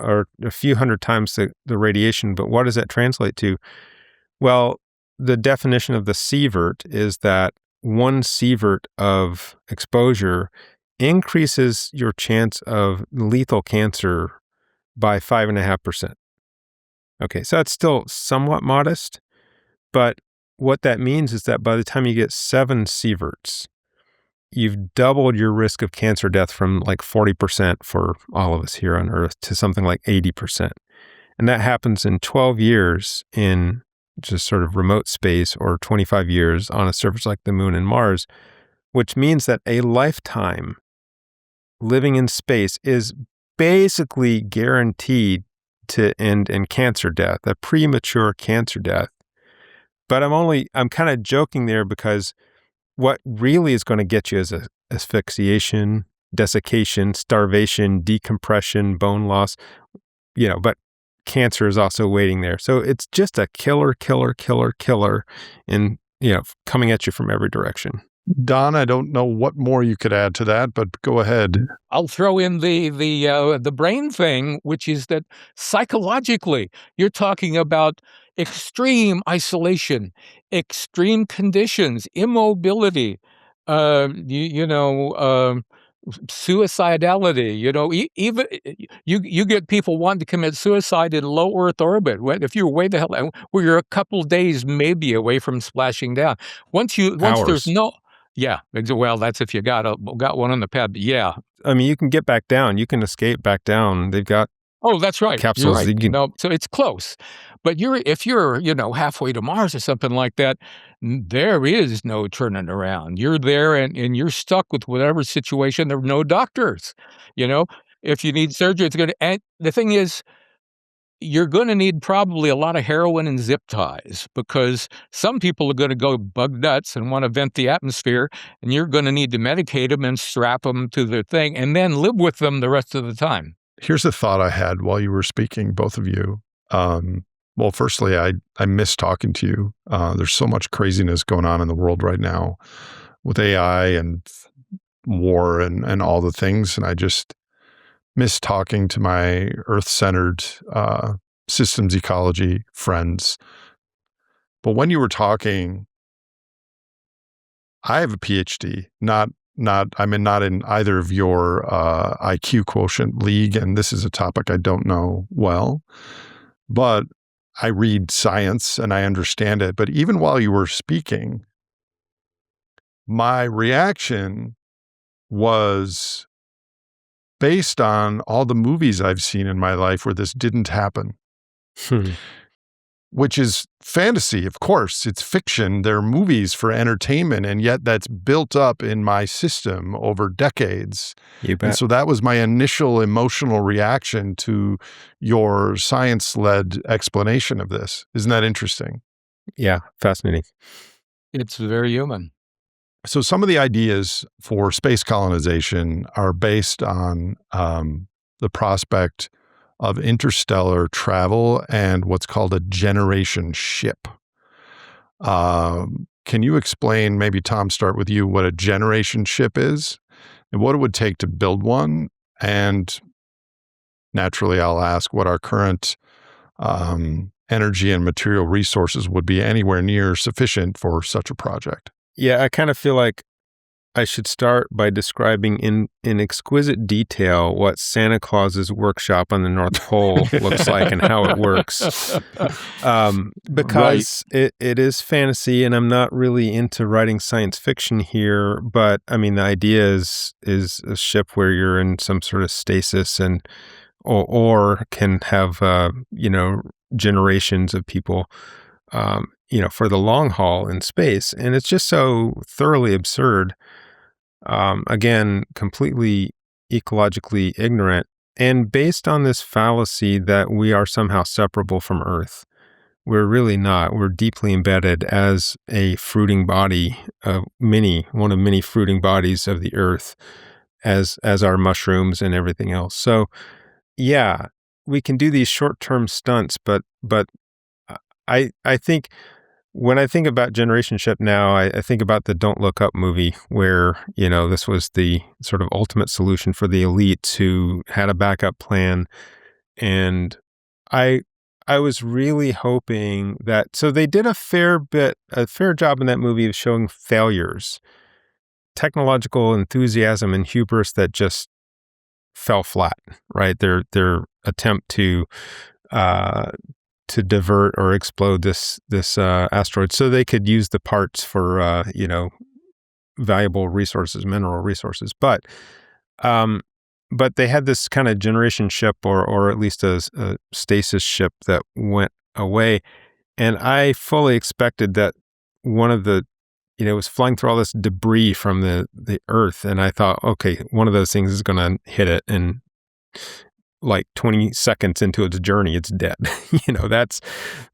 or a few hundred times the radiation, but what does that translate to? Well, the definition of the sievert is that 1 sievert of exposure increases your chance of lethal cancer by 5.5%. Okay, so that's still somewhat modest, but what that means is that by the time you get 7 sieverts, you've doubled your risk of cancer death from like 40% for all of us here on Earth to something like 80%. And that happens in 12 years in just sort of remote space, or 25 years on a surface like the moon and Mars, which means that a lifetime living in space is basically guaranteed to end in cancer death, a premature cancer death. But I'm kind of joking there, because what really is going to get you is asphyxiation, desiccation, starvation, decompression, bone loss, but cancer is also waiting there. So it's just a killer, and, coming at you from every direction. Don, I don't know what more you could add to that, but go ahead. I'll throw in the brain thing, which is that psychologically, you're talking about extreme isolation, extreme conditions, immobility, suicidality. Even you get people wanting to commit suicide in low Earth orbit. If you're way the hell out, where you're a couple days maybe away from splashing down. Once there's no. Yeah, well, that's if you got one on the pad. But yeah, I mean, you can get back down. You can escape back down. They've got that's right. capsules. You're right. So it's close. But if you're halfway to Mars or something like that, there is no turning around. You're there, and you're stuck with whatever situation. There are no doctors. If you need surgery, it's going to. And the thing is, you're going to need probably a lot of heroin and zip ties, because some people are going to go bug nuts and want to vent the atmosphere, and you're going to need to medicate them and strap them to their thing and then live with them the rest of the time. Here's a thought I had while you were speaking, both of you. Well, firstly, I miss talking to you. There's so much craziness going on in the world right now with AI and war and all the things, and I just miss talking to my Earth-centered systems ecology friends. But when you were talking, I have a PhD, not in either of your IQ quotient league, and this is a topic I don't know well, but I read science and I understand it. But even while you were speaking, my reaction was based on all the movies I've seen in my life where this didn't happen. Which is fantasy, of course. It's fiction. They're movies for entertainment, and yet that's built up in my system over decades. You bet. And so that was my initial emotional reaction to your science-led explanation of this. Isn't that interesting? Yeah, fascinating. It's very human. So some of the ideas for space colonization are based on the prospect of interstellar travel and what's called a generation ship. Can you explain, maybe Tom, start with you, what a generation ship is and what it would take to build one? And naturally, I'll ask what our current energy and material resources would be anywhere near sufficient for such a project. Yeah, I kind of feel like I should start by describing in exquisite detail what Santa Claus's workshop on the North Pole looks like and how it works. Because it is fantasy, and I'm not really into writing science fiction here, but I mean, the idea is a ship where you're in some sort of stasis and or can have, generations of people, for the long haul in space. And it's just so thoroughly absurd. Again, completely ecologically ignorant, and based on this fallacy that we are somehow separable from Earth. We're really not. We're deeply embedded as a fruiting body of one of many fruiting bodies of the Earth, as our mushrooms and everything else. So, yeah, we can do these short-term stunts, but I think when I think about generation ship now, I think about the Don't Look Up movie where, this was the sort of ultimate solution for the elites who had a backup plan. And I was really hoping that, so they did a fair job in that movie of showing failures, technological enthusiasm and hubris that just fell flat, right? Their attempt to divert or explode this asteroid so they could use the parts for valuable resources, mineral resources. But they had this kind of generation ship or at least a stasis ship that went away, and I fully expected that one of the it was flying through all this debris from the Earth, and I thought, okay, one of those things is going to hit it, and like 20 seconds into its journey, it's dead.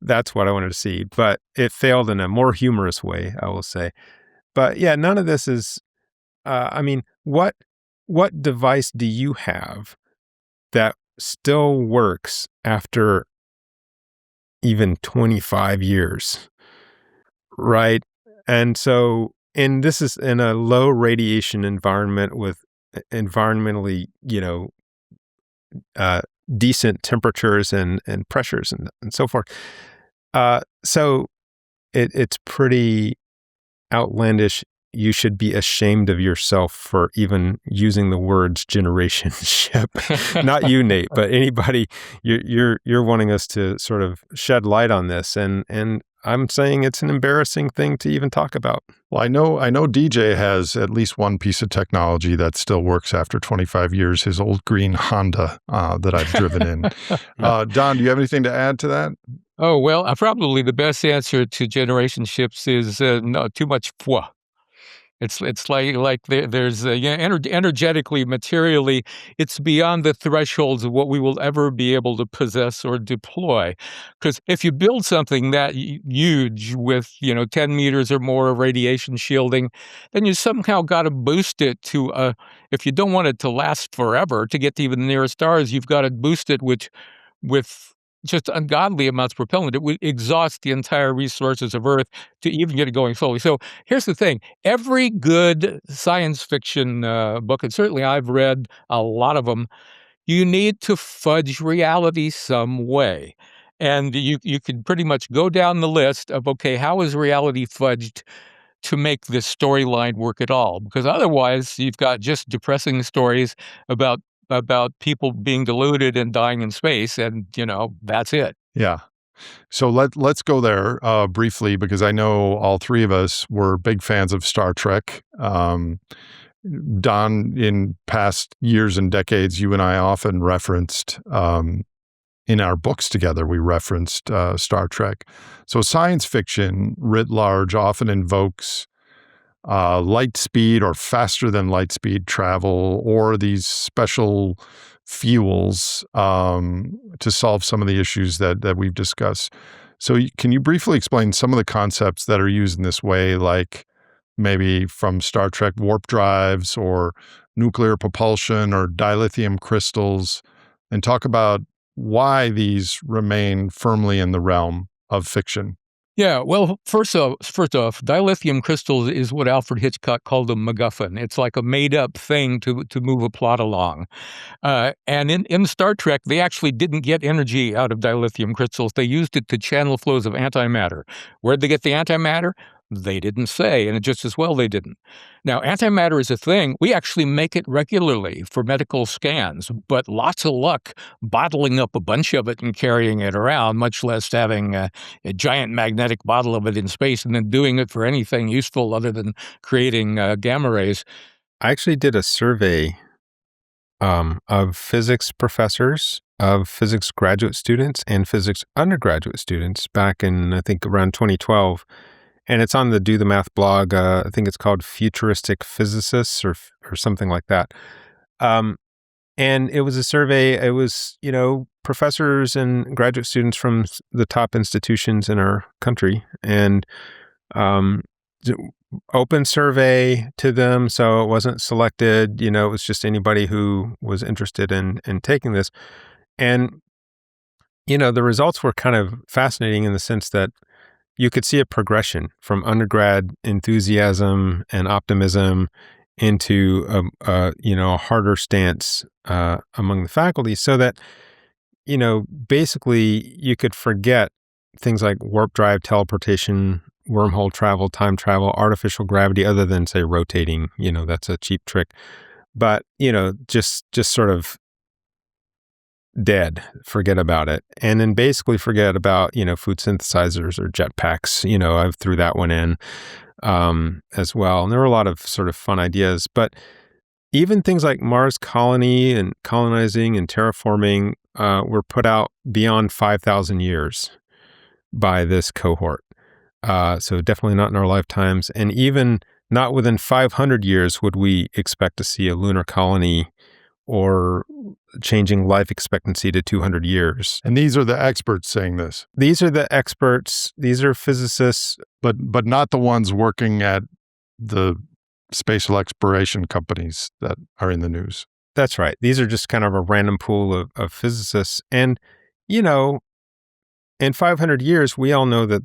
That's what I wanted to see. But it failed in a more humorous way, I will say. But yeah, none of this is, what device do you have that still works after even 25 years? Right? And so, and this is in a low radiation environment with environmentally, decent temperatures and pressures and so forth. So it's pretty outlandish. You should be ashamed of yourself for even using the words generation ship. Not you, Nate, but anybody. You're wanting us to sort of shed light on this, and I'm saying it's an embarrassing thing to even talk about. Well, I know DJ has at least one piece of technology that still works after 25 years, his old green Honda that I've driven in. Don, do you have anything to add to that? Oh, well, probably the best answer to generation ships is no, too much foi. It's like there's energetically, materially, it's beyond the thresholds of what we will ever be able to possess or deploy. Because if you build something that huge with 10 meters or more of radiation shielding, then you somehow got to boost it to if you don't want it to last forever, to get to even the nearest stars, you've got to boost it with just ungodly amounts of propellant. It would exhaust the entire resources of Earth to even get it going slowly. So here's the thing. Every good science fiction book, and certainly I've read a lot of them, you need to fudge reality some way. And you could pretty much go down the list of, okay, how is reality fudged to make this storyline work at all? Because otherwise, you've got just depressing stories about people being deluded and dying in space, and that's it. Yeah. So let's go there briefly, because I know all three of us were big fans of Star Trek. Don, in past years and decades, you and I often referenced in our books together, we referenced Star Trek. So science fiction writ large often invokes light speed or faster than light speed travel, or these special fuels to solve some of the issues that we've discussed. So can you briefly explain some of the concepts that are used in this way, like maybe from Star Trek warp drives or nuclear propulsion or dilithium crystals, and talk about why these remain firmly in the realm of fiction? Yeah, well, first off, dilithium crystals is what Alfred Hitchcock called a MacGuffin. It's like a made-up thing to move a plot along. And in Star Trek, they actually didn't get energy out of dilithium crystals. They used it to channel flows of antimatter. Where'd they get the antimatter? They didn't say, and just as well they didn't. Now, antimatter is a thing. We actually make it regularly for medical scans, but lots of luck bottling up a bunch of it and carrying it around, much less having a giant magnetic bottle of it in space and then doing it for anything useful other than creating gamma rays. I actually did a survey of physics professors, of physics graduate students, and physics undergraduate students back in, I think, around 2012. And it's on the Do the Math blog. I think it's called Futuristic Physicists or something like that. And it was a survey. It was, professors and graduate students from the top institutions in our country. And open survey to them. So it wasn't selected, it was just anybody who was interested in taking this. And, the results were kind of fascinating in the sense that you could see a progression from undergrad enthusiasm and optimism into a harder stance among the faculty, so that basically you could forget things like warp drive, teleportation, wormhole travel, time travel, artificial gravity, other than say rotating. That's a cheap trick, but just sort of dead, forget about it. And then basically forget about, food synthesizers or jetpacks. I threw that one in as well. And there were a lot of sort of fun ideas, but even things like Mars colony and colonizing and terraforming were put out beyond 5,000 years by this cohort. So definitely not in our lifetimes. And even not within 500 years would we expect to see a lunar colony or changing life expectancy to 200 years. And these are the experts saying this. These are the experts. These are physicists. But not the ones working at the spatial exploration companies that are in the news. That's right. These are just kind of a random pool of physicists. And, in 500 years, we all know that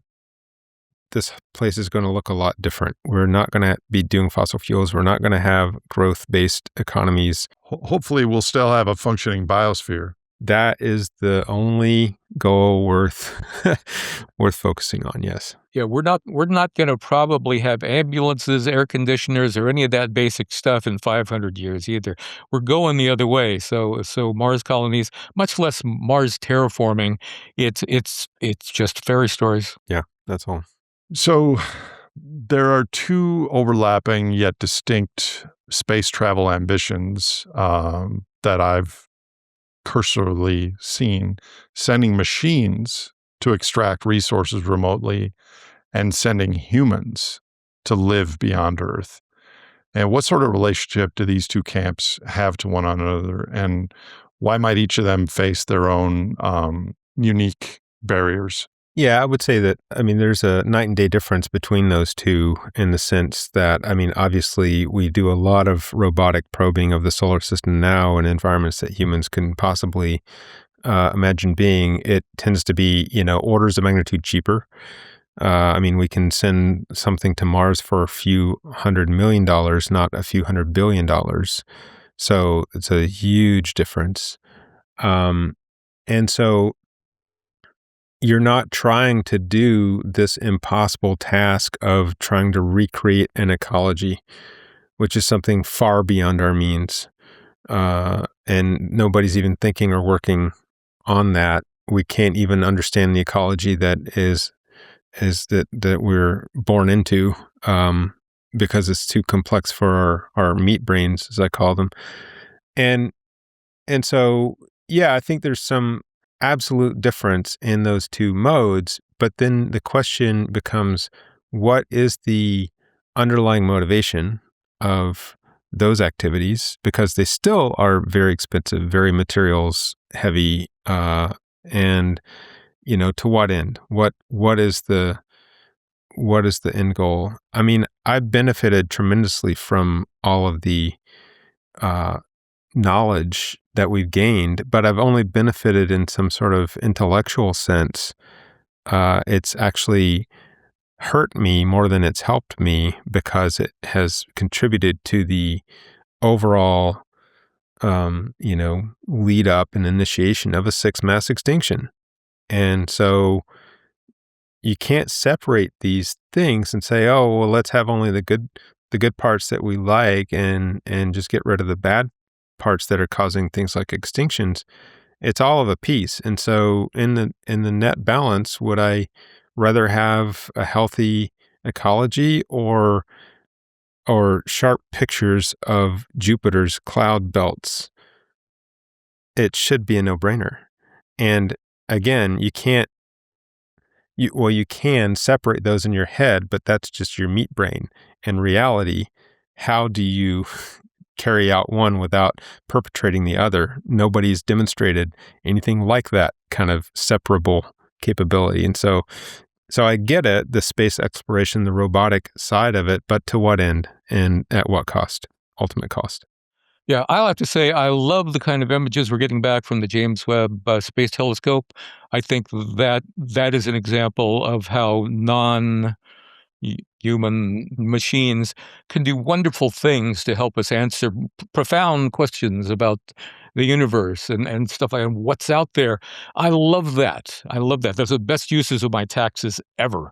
this place is going to look a lot different. We're not going to be doing fossil fuels. We're not going to have growth-based economies. Hopefully, we'll still have a functioning biosphere. That is the only goal worth focusing on. Yes. Yeah, we're not going to probably have ambulances, air conditioners, or any of that basic stuff in 500 years either. We're going the other way. So Mars colonies, much less Mars terraforming. It's just fairy stories. Yeah, that's all. So there are two overlapping yet distinct space travel ambitions that I've cursorily seen: sending machines to extract resources remotely and sending humans to live beyond Earth. And what sort of relationship do these two camps have to one another? And why might each of them face their own unique barriers? Yeah, I would say that, there's a night and day difference between those two in the sense that, obviously we do a lot of robotic probing of the solar system now in environments that humans can possibly imagine being. It tends to be, orders of magnitude cheaper. We can send something to Mars for a few $100 million, not a few $100 billion. So it's a huge difference. And so you're not trying to do this impossible task of trying to recreate an ecology, which is something far beyond our means. And nobody's even thinking or working on that. We can't even understand the ecology that we're born into, because it's too complex for our meat brains, as I call them. And so, yeah, I think there's some absolute difference in those two modes. But then the question becomes, what is the underlying motivation of those activities? Because they still are very expensive, very materials heavy, and to what end? What is the end goal? I mean, I've benefited tremendously from all of the knowledge that we've gained, but I've only benefited in some sort of intellectual sense. It's actually hurt me more than it's helped me, because it has contributed to the overall, lead up and initiation of a sixth mass extinction. And so you can't separate these things and say, oh, well, let's have only the good parts that we like, and just get rid of the bad parts that are causing things like extinctions. It's all of a piece. And so in the net balance, would I rather have a healthy ecology or sharp pictures of Jupiter's cloud belts? It should be a no-brainer. And again, you can separate those in your head, but that's just your meat brain. In reality, how do you carry out one without perpetrating the other? Nobody's demonstrated anything like that kind of separable capability. And so I get it, the space exploration, the robotic side of it, but to what end and at what cost? Ultimate cost. Yeah, I'll have to say I love the kind of images we're getting back from the James Webb Space Telescope. I think that is an example of how non-human machines can do wonderful things to help us answer profound questions about the universe and stuff like what's out there. I love that. I love that. Those are the best uses of my taxes ever.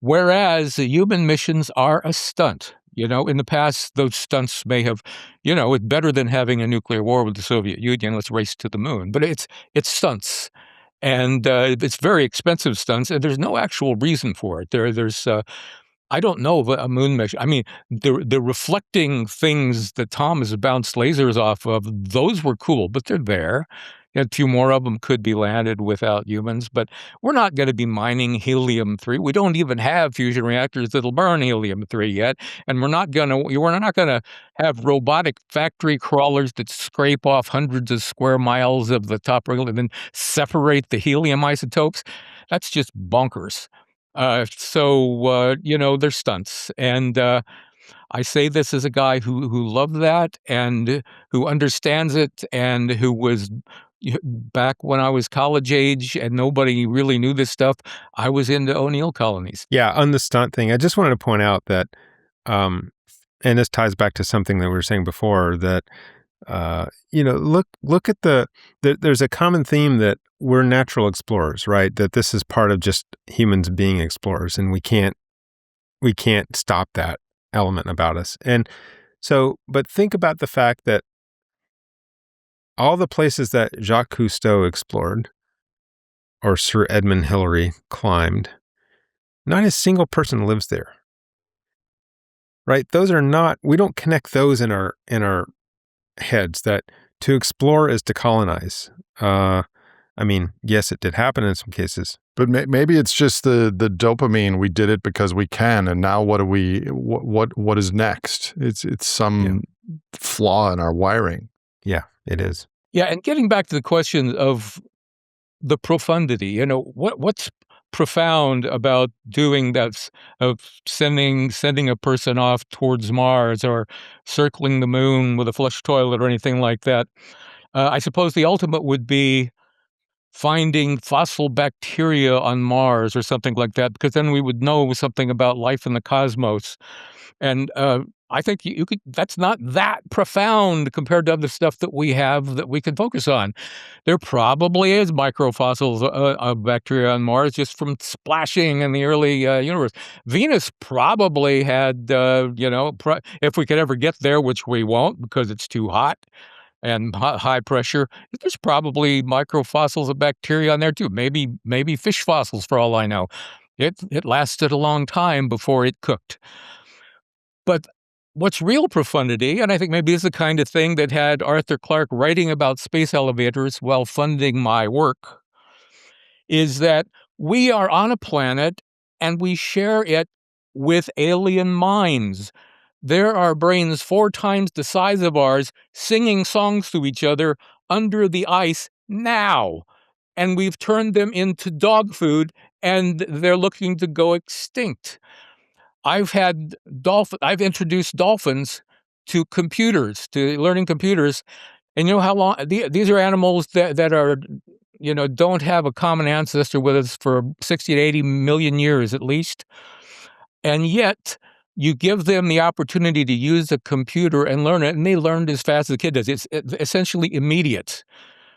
Whereas human missions are a stunt. In the past, those stunts may have, it's better than having a nuclear war with the Soviet Union. Let's race to the moon. But it's stunts. And it's very expensive stunts, and there's no actual reason for it. There's I don't know of a moon mission. I mean, the reflecting things that Tom has bounced lasers off of, those were cool, but they're there. A few more of them could be landed without humans, but we're not going to be mining helium-3. We don't even have fusion reactors that'll burn helium-3 yet, and we're not going to have robotic factory crawlers that scrape off hundreds of square miles of the top ring and then separate the helium isotopes. That's just bonkers. They're stunts. And I say this as a guy who loved that and who understands it, and who was back when I was college age and nobody really knew this stuff. I was into O'Neill colonies. Yeah, on the stunt thing, I just wanted to point out that, and this ties back to something that we were saying before, that look at there's a common theme that we're natural explorers, right? That this is part of just humans being explorers, and we can't stop that element about us. And so, but think about the fact that all the places that Jacques Cousteau explored, or Sir Edmund Hillary climbed, not a single person lives there. Right? Those are not, we don't connect those in our heads, that to explore is to colonize. I mean, yes, it did happen in some cases. But maybe it's just the dopamine. We did it because we can, and now what is next? It's some flaw in our wiring. Yeah, it is. Yeah, and getting back to the question of the profundity, what's profound about doing that, of sending a person off towards Mars or circling the moon with a flush toilet or anything like that? I suppose the ultimate would be finding fossil bacteria on Mars or something like that, because then we would know something about life in the cosmos. And I think you could. That's not that profound compared to other stuff that we have that we can focus on. There probably is microfossils of bacteria on Mars just from splashing in the early universe. Venus probably had, if we could ever get there, which we won't because it's too hot and high pressure. There's probably microfossils of bacteria on there too. Maybe fish fossils for all I know. It lasted a long time before it cooked. But what's real profundity, and I think maybe this is the kind of thing that had Arthur Clarke writing about space elevators while funding my work, is that we are on a planet and we share it with alien minds. There are brains 4 times the size of ours singing songs to each other under the ice now. And we've turned them into dog food and they're looking to go extinct. I've introduced dolphins to computers, to learning computers. And you know how long these are animals that are, don't have a common ancestor with us for 60 to 80 million years at least. And yet you give them the opportunity to use a computer and learn it, and they learned as fast as a kid does. It's essentially immediate.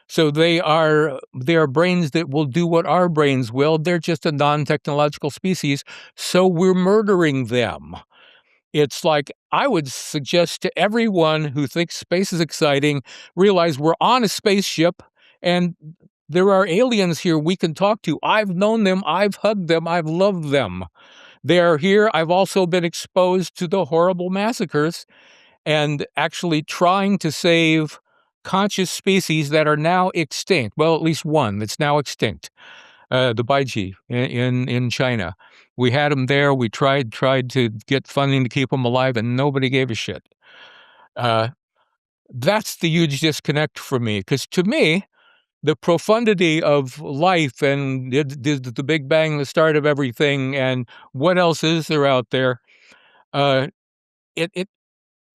So they are brains that will do what our brains will. They're just a non-technological species, so we're murdering them. It's like I would suggest to everyone who thinks space is exciting, realize we're on a spaceship and there are aliens here we can talk to. I've known them, I've hugged them, I've loved them. They are here. I've also been exposed to the horrible massacres and actually trying to save conscious species that are now extinct. Well, at least one that's now extinct, the baiji in China. We had them there. We tried to get funding to keep them alive, and nobody gave a shit. That's the huge disconnect for me, because to me, the profundity of life and the Big Bang, the start of everything, and what else is there out there? It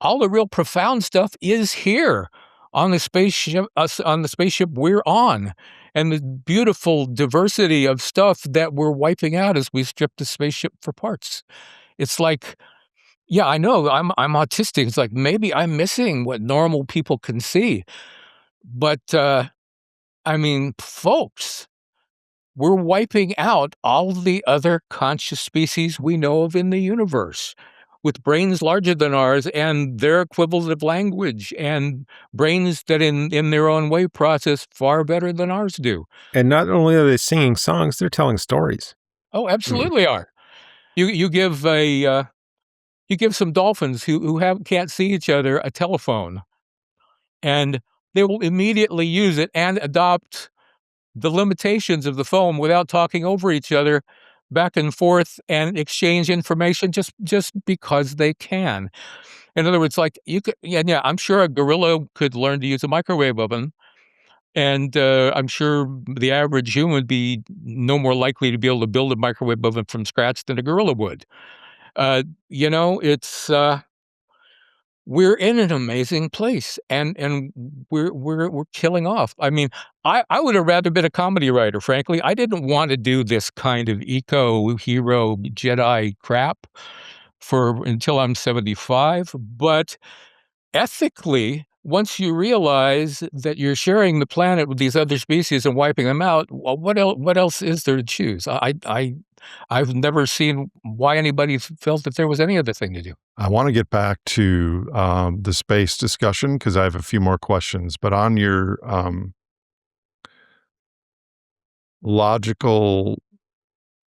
all the real profound stuff is here on the spaceship we're on, and the beautiful diversity of stuff that we're wiping out as we strip the spaceship for parts. It's like, yeah, I know I'm autistic. It's like maybe I'm missing what normal people can see, but I mean, folks, we're wiping out all the other conscious species we know of in the universe with brains larger than ours and their equivalent of language and brains that in their own way process far better than ours do. And not only are they singing songs, they're telling stories. Oh, absolutely are. You give some dolphins who can't see each other a telephone, and they will immediately use it and adopt the limitations of the phone without talking over each other back and forth and exchange information just because they can. In other words, like you could, yeah, I'm sure a gorilla could learn to use a microwave oven, and I'm sure the average human would be no more likely to be able to build a microwave oven from scratch than a gorilla would. It's we're in an amazing place, and we're killing off. I mean, I would have rather been a comedy writer, frankly. I didn't want to do this kind of eco-hero Jedi crap until I'm 75. But ethically, once you realize that you're sharing the planet with these other species and wiping them out, well, what else is there to choose? I've never seen why anybody felt that there was any other thing to do. I want to get back to the space discussion because I have a few more questions. But on your logical,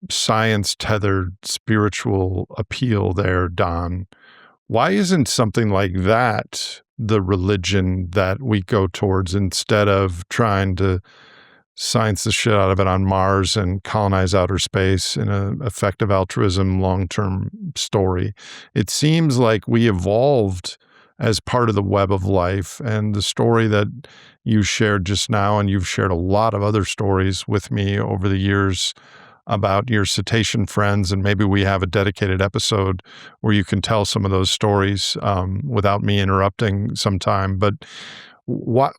science-tethered spiritual appeal there, Don, why isn't something like that the religion that we go towards instead of trying to science the shit out of it on Mars and colonize outer space in an effective altruism long-term story? It seems like we evolved as part of the web of life, and the story that you shared just now, and you've shared a lot of other stories with me over the years about your cetacean friends, and maybe we have a dedicated episode where you can tell some of those stories without me interrupting sometime. But what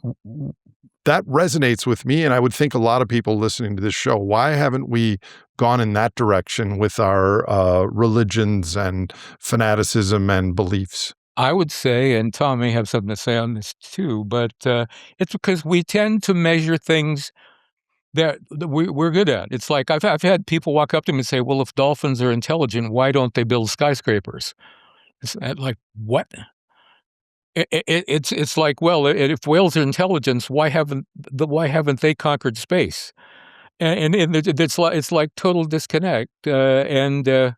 that resonates with me, and I would think a lot of people listening to this show. Why haven't we gone in that direction with our religions and fanaticism and beliefs? I would say, and Tom may have something to say on this too, but it's because we tend to measure things that we're good at. It's like I've had people walk up to me and say, "Well, if dolphins are intelligent, why don't they build skyscrapers?" It's like, what? It's like, well, if whales are intelligent, why haven't they conquered space? And it's like total disconnect. And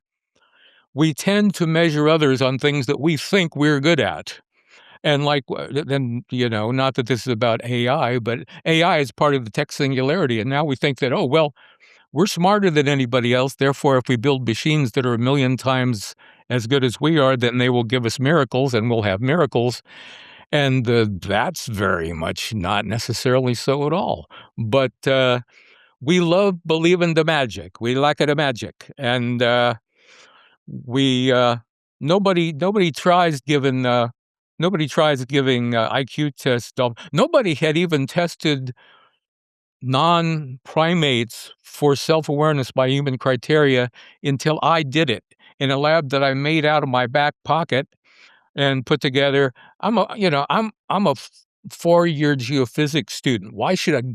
we tend to measure others on things that we think we're good at. And like, then, not that this is about AI, but AI is part of the tech singularity. And now we think that, oh, well, we're smarter than anybody else. Therefore, if we build machines that are a million times as good as we are, then they will give us miracles and we'll have miracles. And that's very much not necessarily so at all. But we love believing the magic. We like the magic. And we nobody tries giving IQ tests. Nobody had even tested non-primates for self-awareness by human criteria until I did it in a lab that I made out of my back pocket and put together. I'm a 4-year geophysics student. Why should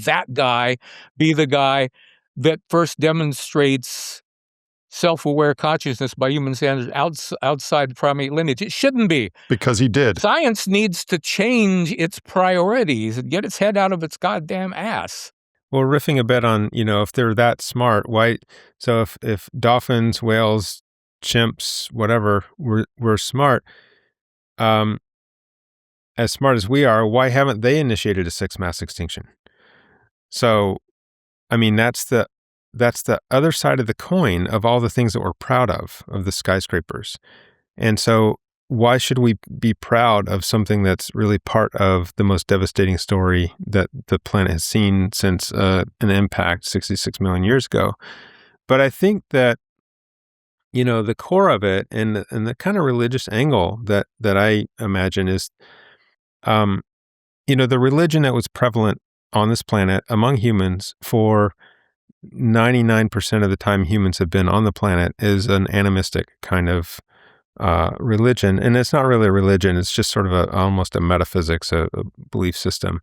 that guy be the guy that first demonstrates self-aware consciousness by human standards outside primate lineage? It shouldn't be. Because he did. Science needs to change its priorities and get its head out of its goddamn ass. Well, riffing a bit on, if they're that smart, why? So if dolphins, whales, chimps, whatever, were smart, as smart as we are, why haven't they initiated a sixth mass extinction? So, I mean, that's the other side of the coin of all the things that we're proud of the skyscrapers. And so why should we be proud of something that's really part of the most devastating story that the planet has seen since an impact 66 million years ago? But I think that, the core of it and the kind of religious angle that I imagine is, the religion that was prevalent on this planet among humans for 99% of the time humans have been on the planet is an animistic kind of religion. And it's not really a religion. It's just sort of almost a metaphysics, a belief system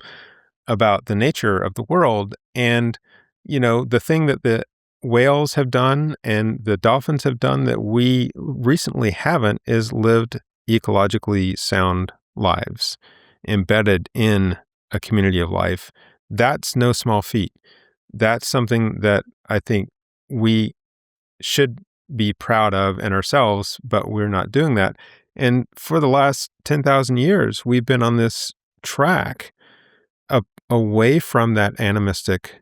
about the nature of the world. And, the thing that the whales have done and the dolphins have done that we recently haven't is lived ecologically sound lives embedded in a community of life. That's no small feat. That's something that I think we should be proud of in ourselves, but we're not doing that. And for the last 10,000 years, we've been on this track away from that animistic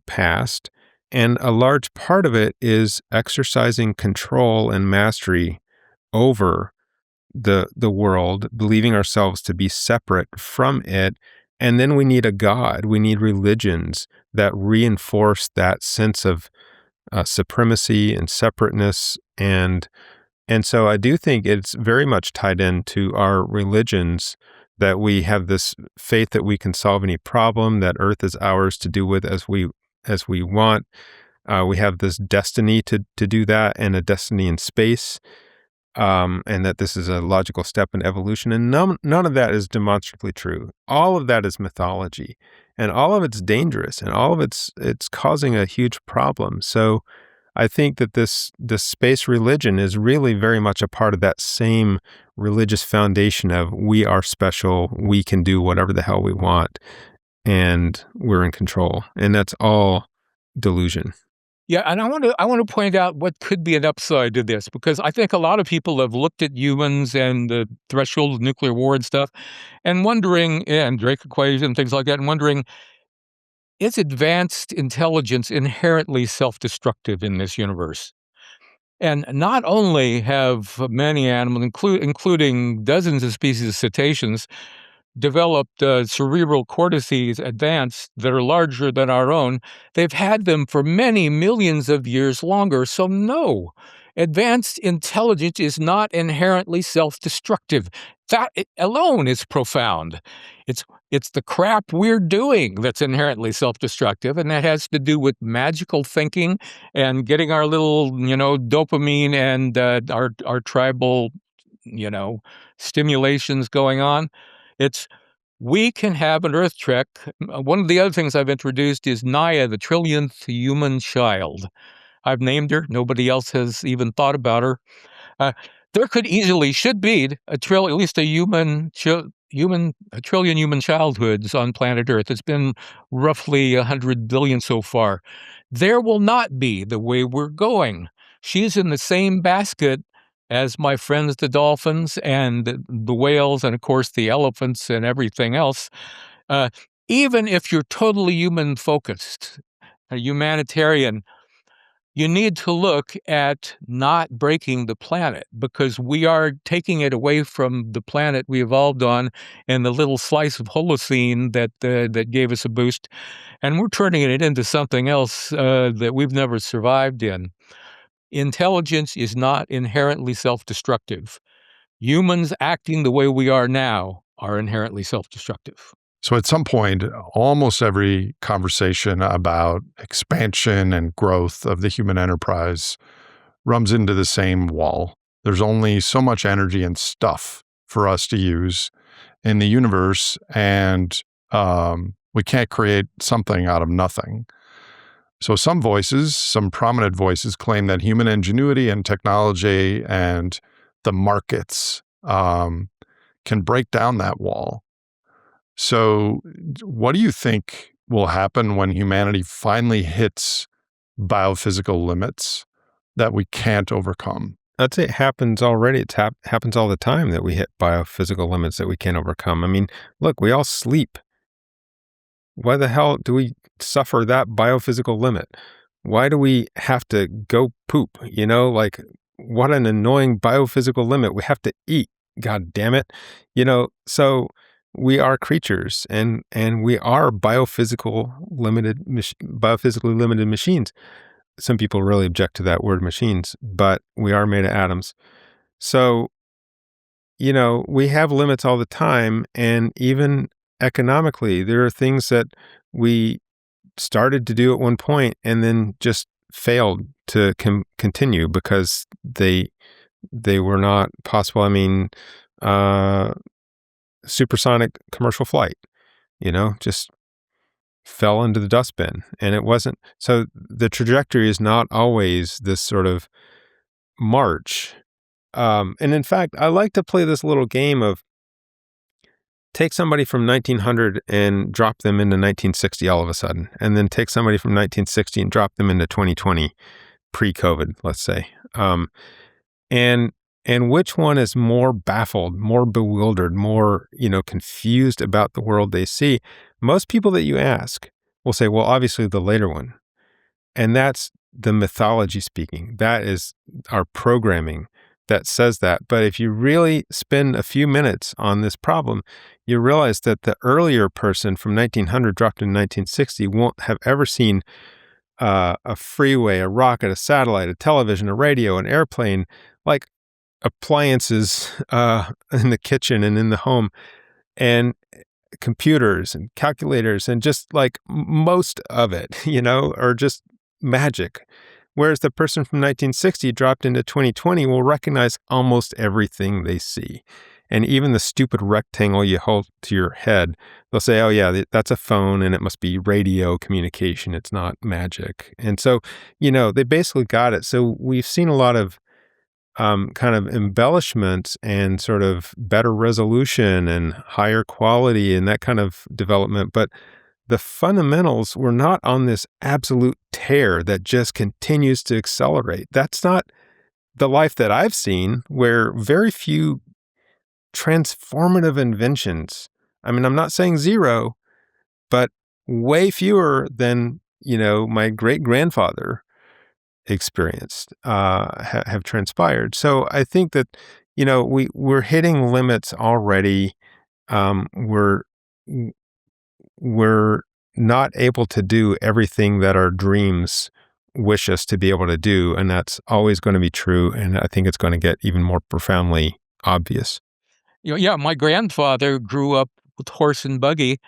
past. And a large part of it is exercising control and mastery over the world, believing ourselves to be separate from it. And then we need a God. We need religions that reinforce that sense of supremacy and separateness. And so I do think it's very much tied into our religions that we have this faith that we can solve any problem, that Earth is ours to do with as we want. We have this destiny to do that, and a destiny in space. And that this is a logical step in evolution. And none of that is demonstrably true. All of that is mythology, and all of it's dangerous, and all of it's causing a huge problem. So I think that this space religion is really very much a part of that same religious foundation of we are special, we can do whatever the hell we want, and we're in control. And that's all delusion. Yeah, and I want to point out what could be an upside to this, because I think a lot of people have looked at humans and the threshold of nuclear war and stuff, and wondering, and Drake equation and things like that, and wondering, is advanced intelligence inherently self-destructive in this universe? And not only have many animals, including dozens of species of cetaceans, developed cerebral cortices advanced that are larger than our own, they've had them for many millions of years longer. So no, Advanced intelligence is not inherently self-destructive. That alone is profound. It's the crap we're doing that's inherently self-destructive, and that has to do with magical thinking and getting our little, dopamine and our tribal, stimulations going on. We can have an Earth trek. One of the other things I've introduced is Naya, the trillionth human child. I've named her. Nobody else has even thought about her. There should be at least a trillion human childhoods on planet Earth. It's been roughly 100 billion so far. There will not be the way we're going. She's in the same basket as my friends, the dolphins and the whales, and of course the elephants and everything else. Even if you're totally human focused, a humanitarian, you need to look at not breaking the planet, because we are taking it away from the planet we evolved on and the little slice of Holocene that gave us a boost, and we're turning it into something else that we've never survived in. Intelligence is not inherently self-destructive. Humans acting the way we are now are inherently self-destructive. So at some point, almost every conversation about expansion and growth of the human enterprise runs into the same wall. There's only so much energy and stuff for us to use in the universe, and we can't create something out of nothing. So some prominent voices, claim that human ingenuity and technology and the markets can break down that wall. So what do you think will happen when humanity finally hits biophysical limits that we can't overcome? I'd say it happens already. It happens all the time that we hit biophysical limits that we can't overcome. I mean, look, we all sleep. Why the hell do we suffer that biophysical limit? Why do we have to go poop? What an annoying biophysical limit. We have to eat. God damn it. So we are creatures, and we are biophysically limited machines. Some people really object to that word machines, but we are made of atoms. So, we have limits all the time, and even economically, there are things that we started to do at one point and then just failed to continue because they were not possible. I mean, supersonic commercial flight, just fell into the dustbin, and it wasn't. So the trajectory is not always this sort of march. And in fact, I like to play this little game of take somebody from 1900 and drop them into 1960 all of a sudden, and then take somebody from 1960 and drop them into 2020, pre-COVID, let's say. And which one is more baffled, more bewildered, more, confused about the world they see? Most people that you ask will say, well, obviously the later one. And that's the mythology speaking. That is our programming that says that. But if you really spend a few minutes on this problem, you realize that the earlier person from 1900 dropped in 1960 won't have ever seen a freeway, a rocket, a satellite, a television, a radio, an airplane, like appliances in the kitchen and in the home, and computers and calculators, and just like most of it, are just magic. Whereas the person from 1960 dropped into 2020 will recognize almost everything they see. And even the stupid rectangle you hold to your head, they'll say, oh yeah, that's a phone and it must be radio communication. It's not magic. And so, they basically got it. So we've seen a lot of kind of embellishments and sort of better resolution and higher quality and that kind of development. But the fundamentals were not on this absolute tear that just continues to accelerate. That's not the life that I've seen, where very few transformative inventions, I mean, I'm not saying zero, but way fewer than, my great-grandfather experienced, have transpired. So I think that, we're hitting limits already. We're not able to do everything that our dreams wish us to be able to do. And that's always going to be true. And I think it's going to get even more profoundly obvious. Yeah, my grandfather grew up with horse and buggy,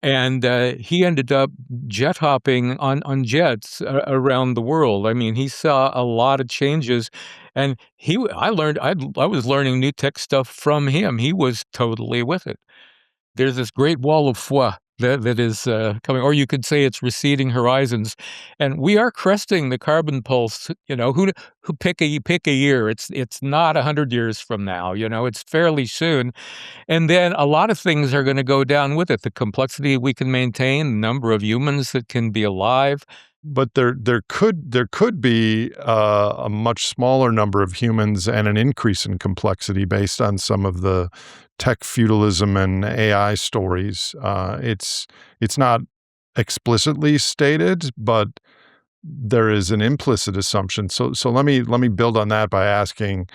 and he ended up jet hopping on jets around the world. I mean, he saw a lot of changes, and I was learning new tech stuff from him. He was totally with it. There's this great wall of foi that is coming, or you could say it's receding horizons, and we are cresting the carbon pulse. Who pick a year? It's not 100 years from now. It's fairly soon, and then a lot of things are going to go down with it. The complexity we can maintain, the number of humans that can be alive. But there could be a much smaller number of humans and an increase in complexity based on some of the tech feudalism and AI stories. It's not explicitly stated, but there is an implicit assumption. So let me build on that by asking.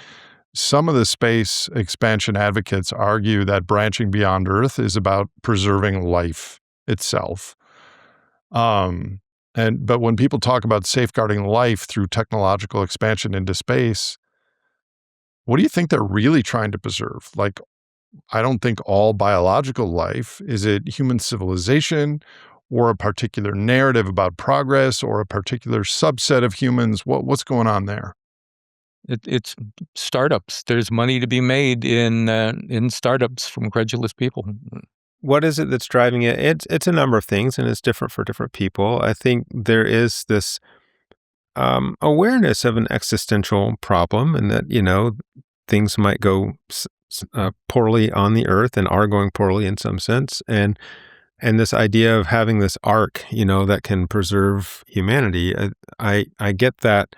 Some of the space expansion advocates argue that branching beyond Earth is about preserving life itself. But when people talk about safeguarding life through technological expansion into space, what do you think they're really trying to preserve? Like, I don't think all biological life. Is it human civilization or a particular narrative about progress or a particular subset of humans? What's going on there? It's startups. There's money to be made in startups from credulous people. What is it that's driving it? It's a number of things, and it's different for different people. I think there is this awareness of an existential problem, and that things might go poorly on the Earth and are going poorly in some sense, and this idea of having this arc, that can preserve humanity. I get that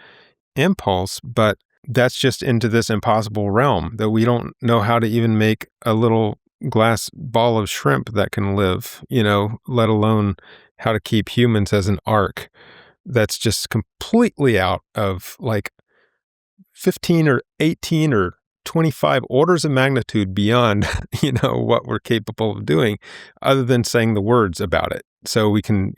impulse, but that's just into this impossible realm that we don't know how to even make a little glass ball of shrimp that can live, let alone how to keep humans as an arc. That's just completely out of like 15 or 18 or 25 orders of magnitude beyond, what we're capable of doing, other than saying the words about it. So we can,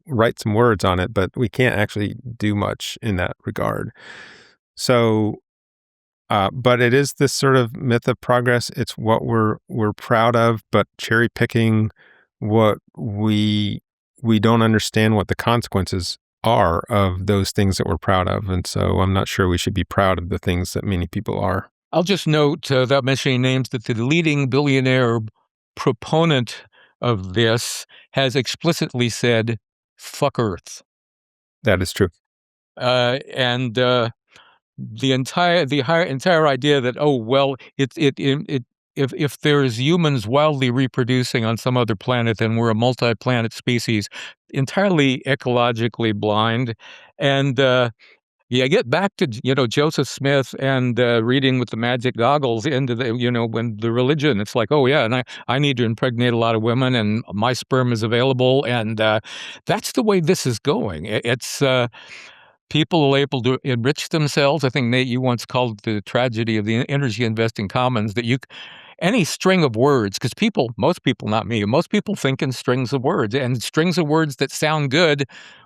write some words on it, but we can't actually do much in that regard. So, but it is this sort of myth of progress. It's what we're proud of, but cherry picking what we don't understand what the consequences are of those things that we're proud of. And so I'm not sure we should be proud of the things that many people are. I'll just note, without mentioning names, that the leading billionaire proponent of this has explicitly said, "Fuck Earth." That is true. And the entire idea that if there's humans wildly reproducing on some other planet, then we're a multi-planet species, entirely ecologically blind. And get back to Joseph Smith and reading with the magic goggles into the when the religion. It's like, oh yeah, and I need to impregnate a lot of women, and my sperm is available, and that's the way this is going. It's people are able to enrich themselves. I think, Nate, you once called it the tragedy of the energy investing commons, that any string of words, because most people, not me, most people think in strings of words, and strings of words that sound good.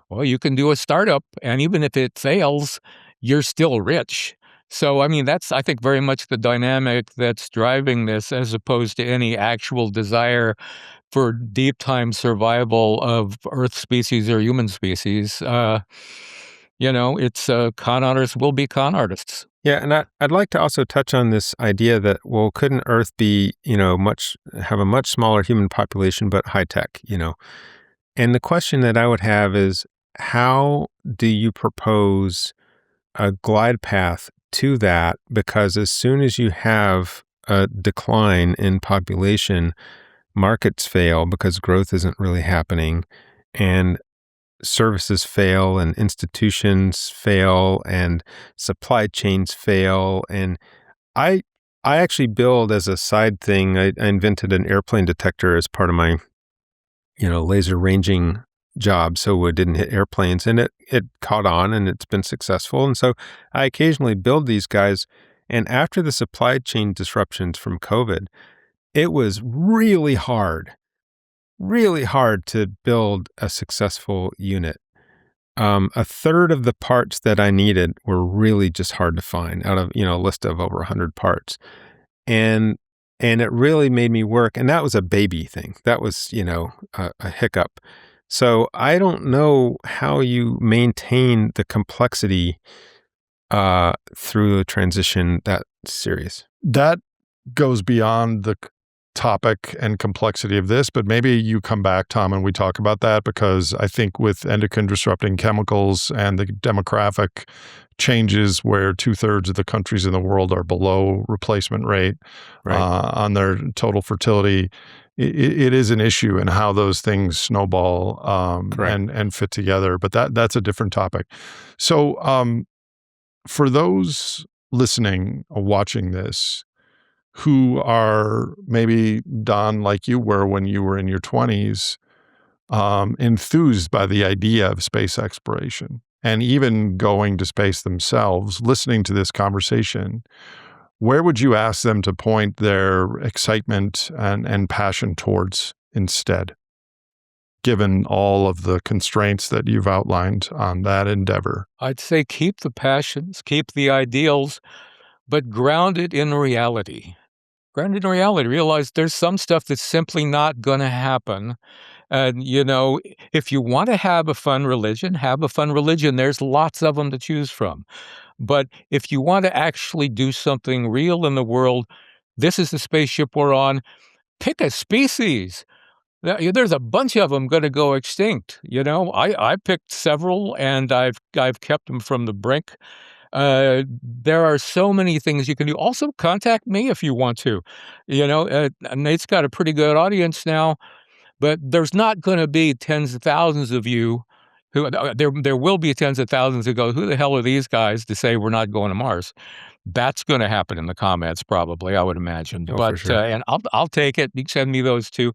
Well, you can do a startup, and even if it fails, you're still rich. So, I mean, that's, I think, very much the dynamic that's driving this, as opposed to any actual desire for deep time survival of Earth species or human species. It's con artists will be con artists. Yeah, and I'd like to also touch on this idea that, well, couldn't Earth be, have a much smaller human population, but high tech, And the question that I would have is, how do you propose a glide path to that? Because as soon as you have a decline in population, markets fail because growth isn't really happening, and services fail, and institutions fail, and supply chains fail. And I actually build, as a side thing, I invented an airplane detector as part of my, laser ranging job, so it didn't hit airplanes, and it caught on, and it's been successful. And so I occasionally build these guys. And after the supply chain disruptions from COVID, it was really hard to build a successful unit. A third of the parts that I needed were really just hard to find out of, a list of over 100 parts. And it really made me work. And that was a baby thing. That was, a hiccup. So I don't know how you maintain the complexity through a transition that serious. That goes beyond the topic and complexity of this, but maybe you come back, Tom, and we talk about that, because I think with endocrine disrupting chemicals and the demographic changes where 2/3 of the countries in the world are below replacement rate on their total fertility, it is an issue in how those things snowball and fit together. But that's a different topic. So for those listening or watching this who are maybe, Don, like you were when you were in your 20s, enthused by the idea of space exploration and even going to space themselves, listening to this conversation, where would you ask them to point their excitement and passion towards instead, given all of the constraints that you've outlined on that endeavor? I'd say keep the passions, keep the ideals, but ground it in reality. Grounded in reality, realize there's some stuff that's simply not going to happen. And, if you want to have a fun religion, have a fun religion. There's lots of them to choose from. But if you want to actually do something real in the world, this is the spaceship we're on. Pick a species. There's a bunch of them going to go extinct. I picked several, and I've kept them from the brink. There are so many things you can do. Also, contact me if you want to. Nate's got a pretty good audience now, but there's not going to be tens of thousands of you who there will be tens of thousands who go, who the hell are these guys to say we're not going to Mars? That's going to happen in the comments, probably, I would imagine. Oh, but for sure. And I'll take it. You can send me those too.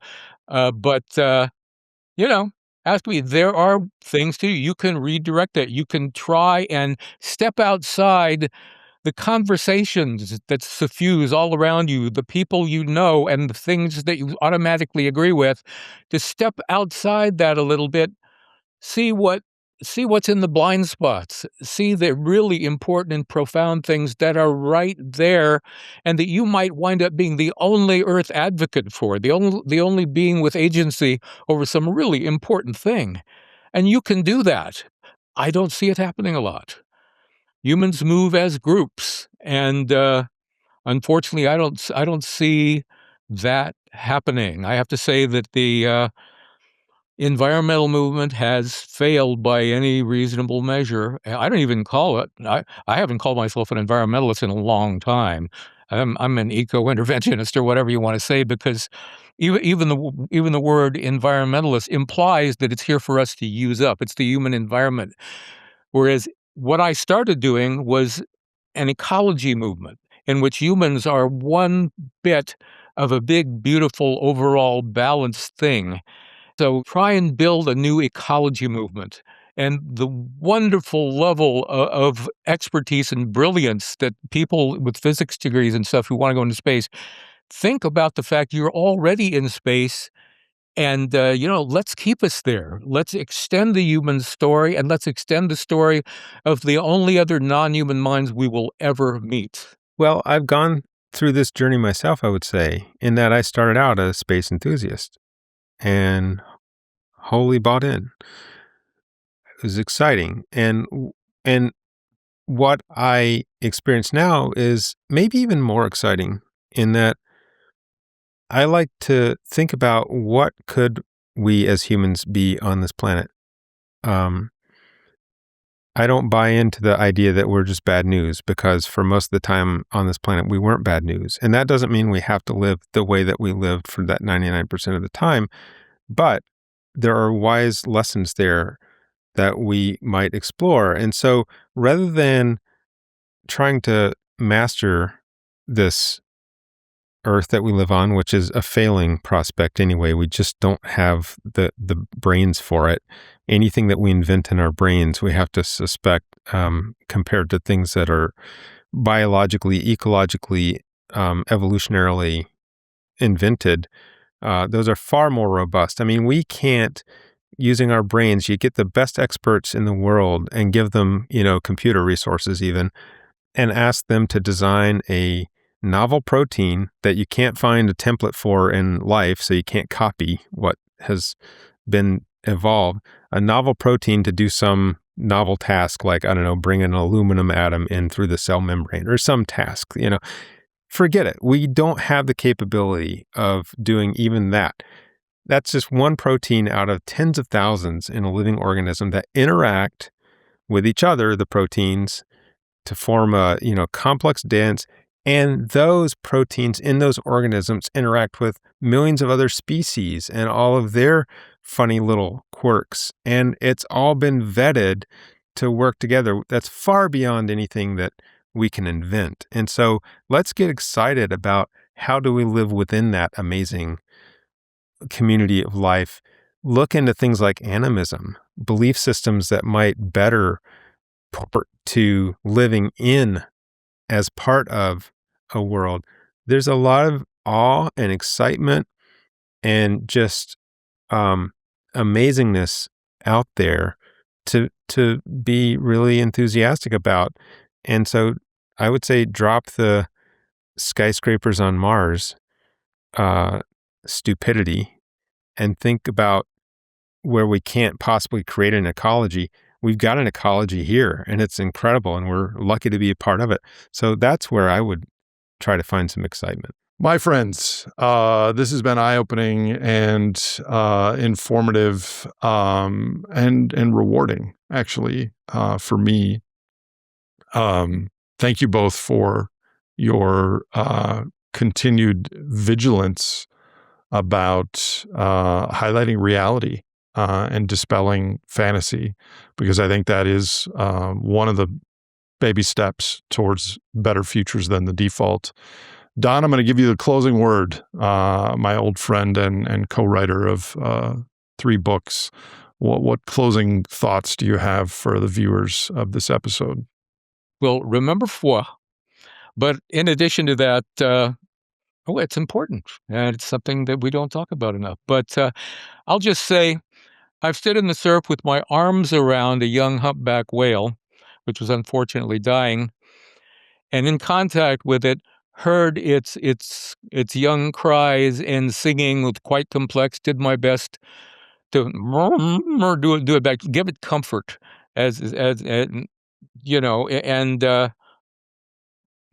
Ask me. There are things too. You can redirect it. You can try and step outside the conversations that suffuse all around you, the people you know, and the things that you automatically agree with. To step outside that a little bit, see what's in the blind spots, see the really important and profound things that are right there, and that you might wind up being the only Earth advocate for, the only being with agency over some really important thing. And you can do that. I don't see it happening a lot. Humans move as groups, and unfortunately, I don't see that happening. I have to say that the environmental movement has failed by any reasonable measure. I don't even call it. I haven't called myself an environmentalist in a long time. I'm an eco-interventionist or whatever you want to say, because even the word environmentalist implies that it's here for us to use up. It's the human environment. Whereas what I started doing was an ecology movement in which humans are one bit of a big, beautiful, overall balanced thing. So try and build a new ecology movement. And the wonderful level of expertise and brilliance that people with physics degrees and stuff who want to go into space, think about the fact you're already in space. And, let's keep us there. Let's extend the human story, and let's extend the story of the only other non-human minds we will ever meet. Well, I've gone through this journey myself, I would say, in that I started out as a space enthusiast and wholly bought in. It was exciting. And what I experience now is maybe even more exciting, in that I like to think about what could we as humans be on this planet. I don't buy into the idea that we're just bad news, because for most of the time on this planet, we weren't bad news. And that doesn't mean we have to live the way that we lived for that 99% of the time. But there are wise lessons there that we might explore. And so rather than trying to master this Earth that we live on, which is a failing prospect anyway, we just don't have the brains for it. Anything that we invent in our brains, we have to suspect, compared to things that are biologically, ecologically, evolutionarily invented, those are far more robust. I mean, we can't using our brains. You get the best experts in the world and give them, computer resources even, and ask them to design a novel protein that you can't find a template for in life, so you can't copy what has been evolved, a novel protein to do some novel task, like, I don't know, bring an aluminum atom in through the cell membrane or some task, forget it. We don't have the capability of doing even that. That's just one protein out of tens of thousands in a living organism that interact with each other, the proteins, to form a, complex dance. And those proteins in those organisms interact with millions of other species and all of their funny little quirks. And it's all been vetted to work together. That's far beyond anything that we can invent. And so let's get excited about how do we live within that amazing community of life. Look into things like animism, belief systems that might better port to living in as part of a world. There's a lot of awe and excitement and just amazingness out there to be really enthusiastic about. And so I would say drop the skyscrapers on Mars stupidity and think about where we can't possibly create an ecology. We've got an ecology here, and it's incredible, and we're lucky to be a part of it. So that's where I would try to find some excitement. My friends, this has been eye-opening and informative and rewarding, actually, for me. Thank you both for your continued vigilance about highlighting reality and dispelling fantasy, because I think that is one of the baby steps towards better futures than the default. Don, I'm going to give you the closing word, my old friend and co-writer of 3 books. What closing thoughts do you have for the viewers of this episode? Well, remember 4. But in addition to that, it's important, and it's something that we don't talk about enough. But I'll just say, I've stood in the surf with my arms around a young humpback whale, which was unfortunately dying, and in contact with it, heard its young cries and singing with quite complex. Did my best to do it back, give it comfort, as and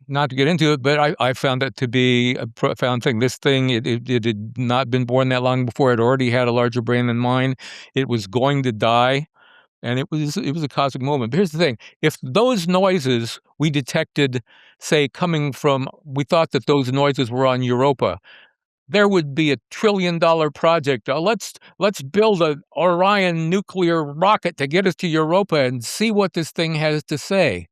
not to get into it, but I found that to be a profound thing. This thing, it had not been born that long before. It already had a larger brain than mine. It was going to die, and it was a cosmic moment. But here's the thing: if those noises we detected, say, coming from, we thought that those noises were on Europa, there would be $1 trillion project. Let's build an Orion nuclear rocket to get us to Europa and see what this thing has to say.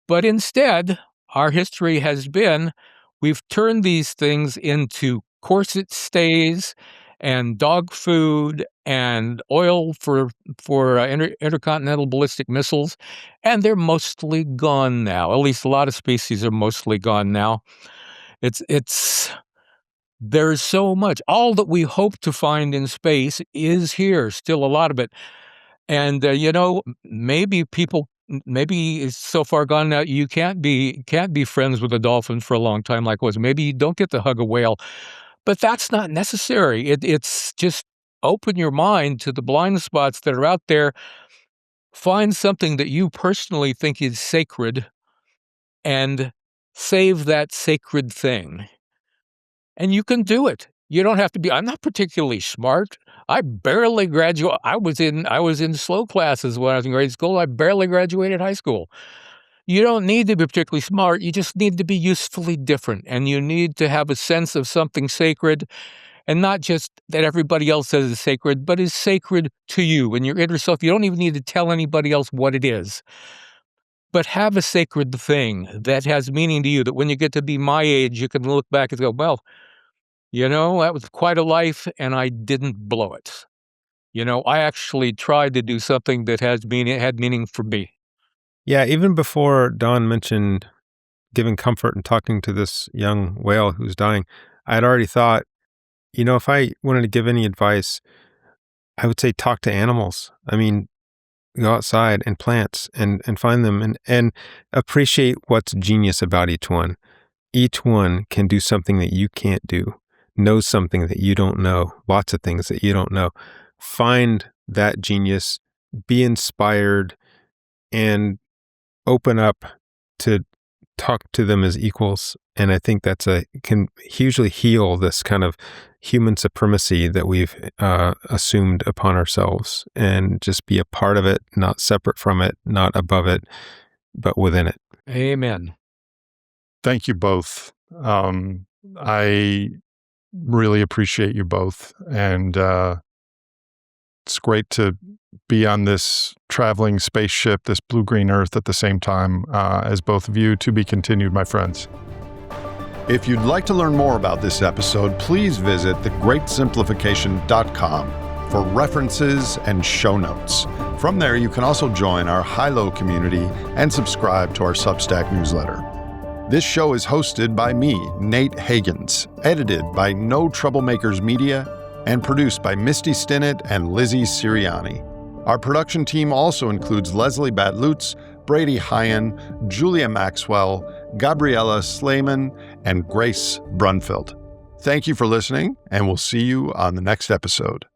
But instead, our history has been, we've turned these things into corset stays and dog food and oil for intercontinental ballistic missiles, and they're mostly gone now. At least a lot of species are mostly gone now. There's so much. All that we hope to find in space is here, still a lot of it. And maybe it's so far gone now you can't be friends with a dolphin for a long time like was. Maybe you don't get to hug a whale, but that's not necessary. It's just open your mind to the blind spots that are out there. Find something that you personally think is sacred and save that sacred thing. And you can do it. You don't have to be. I'm not particularly smart. I barely graduated. I was in slow classes when I was in grade school. I barely graduated high school. You don't need to be particularly smart. You just need to be usefully different. And you need to have a sense of something sacred, and not just that everybody else says is sacred, but is sacred to you and your inner self. You don't even need to tell anybody else what it is. But have a sacred thing that has meaning to you, that when you get to be my age, you can look back and go, well, that was quite a life, and I didn't blow it. I actually tried to do something that had meaning for me. Yeah, even before Don mentioned giving comfort and talking to this young whale who's dying, I had already thought, if I wanted to give any advice, I would say talk to animals. I mean, go outside and plants and find them and appreciate what's genius about each one. Each one can do something that you can't do, knows something that you don't know, lots of things that you don't know. Find that genius, be inspired, and open up to talk to them as equals. And I think can hugely heal this kind of human supremacy that we've assumed upon ourselves, and just be a part of it, not separate from it, not above it, but within it. Amen. Thank you both. I really appreciate you both. And it's great to be on this traveling spaceship, this blue-green Earth at the same time as both of you. To be continued, my friends. If you'd like to learn more about this episode, please visit thegreatsimplification.com for references and show notes. From there, you can also join our high-low community and subscribe to our Substack newsletter. This show is hosted by me, Nate Hagans, edited by No Troublemakers Media, and produced by Misty Stinnett and Lizzie Siriani. Our production team also includes Leslie Batlutz, Brady Hyen, Julia Maxwell, Gabriella Slayman, and Grace Brunfield. Thank you for listening, and we'll see you on the next episode.